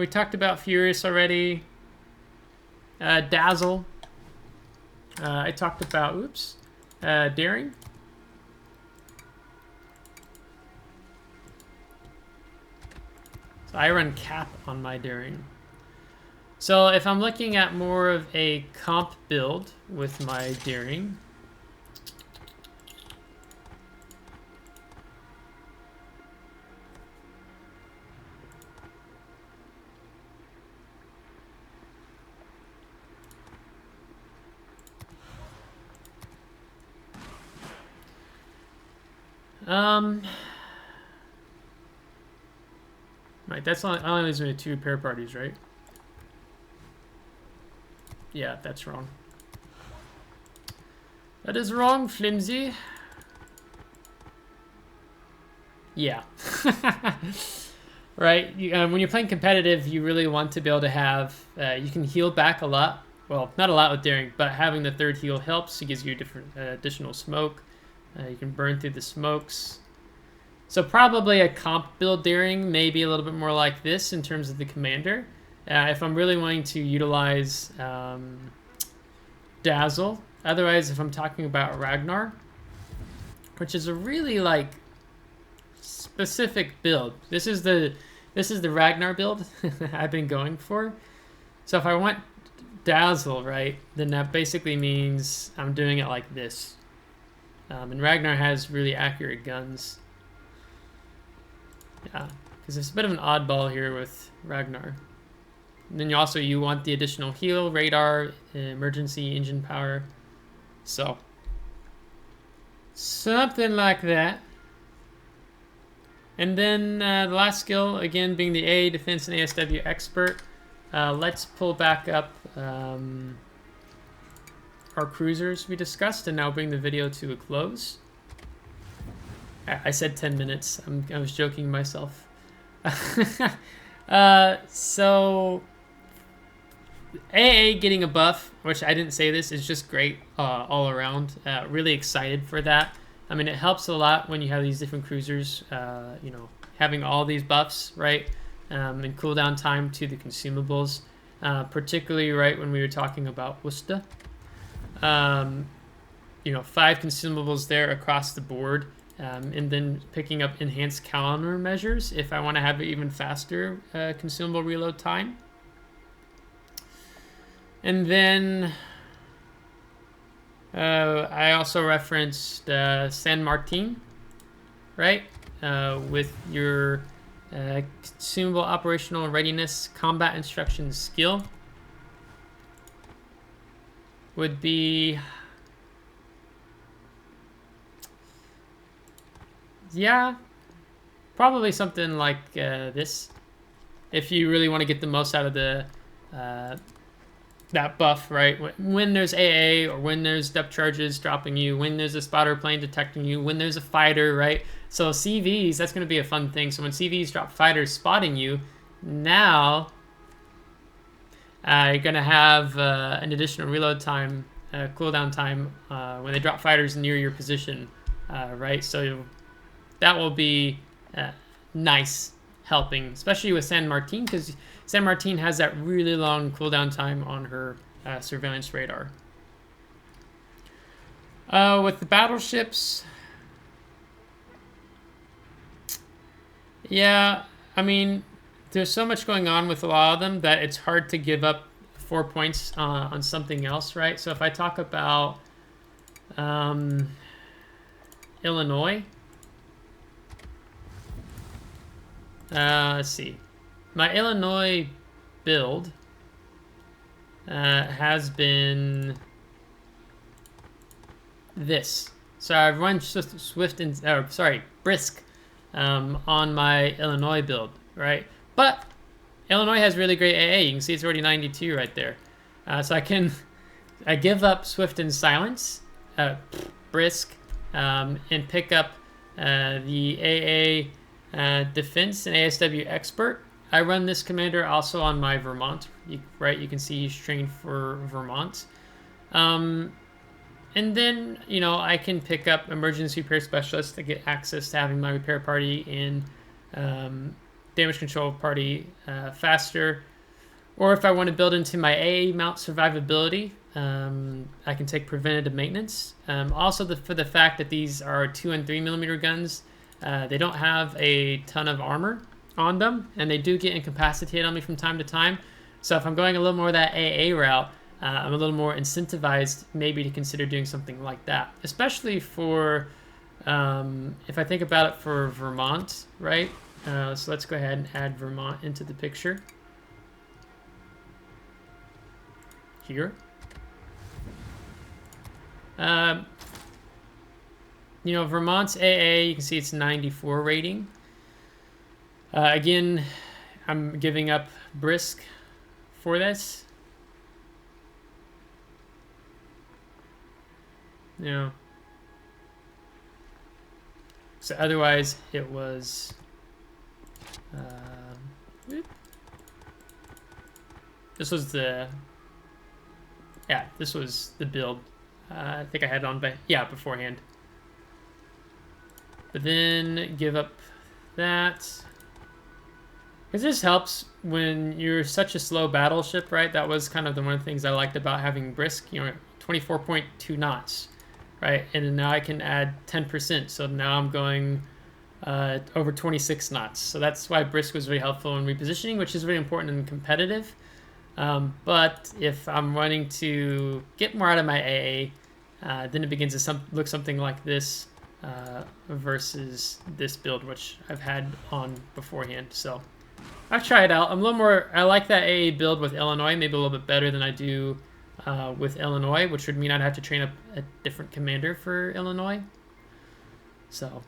talked about Furious already. Dazzle. I talked about, Daring. So I run cap on my Daring. So if I'm looking at more of a comp build with my Daring, right, that's only leaves me with 2 repair parties, right? Yeah, that's wrong. That is wrong, Flimsy. Yeah. Right, when you're playing competitive, you really want to be able to have, you can heal back a lot. Well, not a lot with Daring, but having the 3rd heal helps. It gives you different additional smoke. You can burn through the smokes. So probably a comp build Daring, maybe a little bit more like this in terms of the commander. If I'm really wanting to utilize Dazzle. Otherwise, if I'm talking about Ragnar, which is a really like specific build. This is the Ragnar build I've been going for. So if I want Dazzle, right, then that basically means I'm doing it like this. And Ragnar has really accurate guns. Yeah, because it's a bit of an oddball here with Ragnar. And then you want the additional heal, radar, emergency engine power. So something like that. And then the last skill, again, being the A, Defense and ASW Expert. Let's pull back up our cruisers we discussed and now bring the video to a close. I said 10 minutes. I was joking myself. So AA getting a buff, which I didn't say this, is just great all around. Really excited for that. I mean, it helps a lot when you have these different cruisers, you know, having all these buffs, right? And cooldown time to the consumables, particularly right when we were talking about Worcester. You know, 5 consumables there across the board, and then picking up enhanced countermeasures if I want to have an even faster consumable reload time. And then I also referenced San Martin, right? With your consumable operational readiness combat instructions skill would be, yeah, probably something like this, if you really want to get the most out of the that buff, right? When there's AA, or when there's depth charges dropping you, when there's a spotter plane detecting you, when there's a fighter, right? So CVs, that's going to be a fun thing. So when CVs drop fighters spotting you, now you're going to have an additional reload time, cooldown time, when they drop fighters near your position, right? So that will be nice helping, especially with San Martin, because San Martin has that really long cooldown time on her surveillance radar. With the battleships, yeah, I mean, there's so much going on with a lot of them that it's hard to give up 4 points on something else, right? So if I talk about Illinois, let's see. My Illinois build has been this. So I've run Swift and Brisk on my Illinois build, right? But Illinois has really great AA. You can see it's already 92 right there. So I give up Swift and Silence, Brisk, and pick up the AA Defense and ASW Expert. I run this commander also on my Vermont, right? You can see he's trained for Vermont. And then, you know, I can pick up Emergency Repair Specialist to get access to having my repair party and damage control party faster. Or if I want to build into my AA mount survivability, I can take Preventative Maintenance. Also, for the fact that these are 2 and 3 millimeter guns, they don't have a ton of armor on them, and they do get incapacitated on me from time to time. So if I'm going a little more of that AA route, I'm a little more incentivized maybe to consider doing something like that, especially for if I think about it for Vermont, right? So let's go ahead and add Vermont into the picture here. You know, Vermont's AA, you can see it's 94 rating. Again, I'm giving up Brisk for this. You know, so otherwise it was this was the build I think I had on beforehand, but then give up that. Because this helps when you're such a slow battleship, right? That was kind of one of the things I liked about having Brisk, you know, 24.2 knots, right? And then now I can add 10%. So now I'm going over 26 knots. So that's why Brisk was really helpful in repositioning, which is really important in competitive. But if I'm wanting to get more out of my AA, then it begins to look something like this versus this build, which I've had on beforehand. So I've tried it out. I like that AA build with Illinois, maybe a little bit better than I do with Illinois, which would mean I'd have to train up a different commander for Illinois. So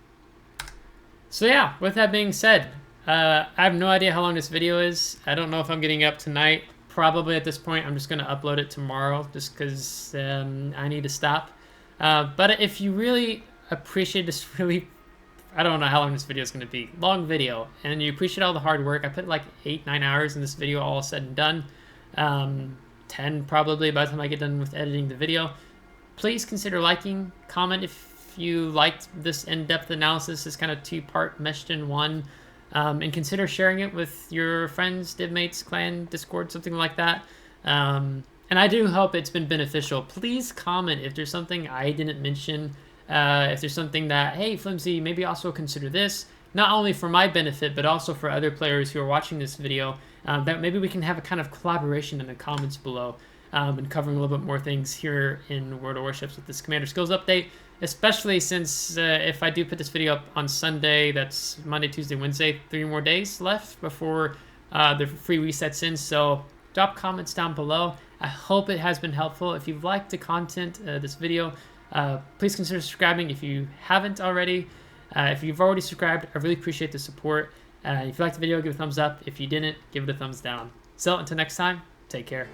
yeah, with that being said, I have no idea how long this video is. I don't know if I'm getting up tonight. Probably at this point, I'm just going to upload it tomorrow just because I need to stop. But if you really appreciate this really I don't know how long this video is going to be. Long video, and you appreciate all the hard work. I put like 8-9 hours in this video, all said and done. 10 probably by the time I get done with editing the video. Please consider liking, comment if you liked this in-depth analysis, this kind of 2-part meshed in one, and consider sharing it with your friends, divmates, clan, Discord, something like that. And I do hope it's been beneficial. Please comment if there's something I didn't mention, if there's something that, hey, Flimsy, maybe also consider this, not only for my benefit, but also for other players who are watching this video, that maybe we can have a kind of collaboration in the comments below, and covering a little bit more things here in World of Warships with this Commander Skills update, especially since if I do put this video up on Sunday, that's Monday, Tuesday, Wednesday, 3 more days left before the free resets in, so drop comments down below. I hope it has been helpful. If you've liked the content, this video, please consider subscribing if you haven't already. If you've already subscribed, I really appreciate the support. If you liked the video, give it a thumbs up. If you didn't, give it a thumbs down. So until next time, take care.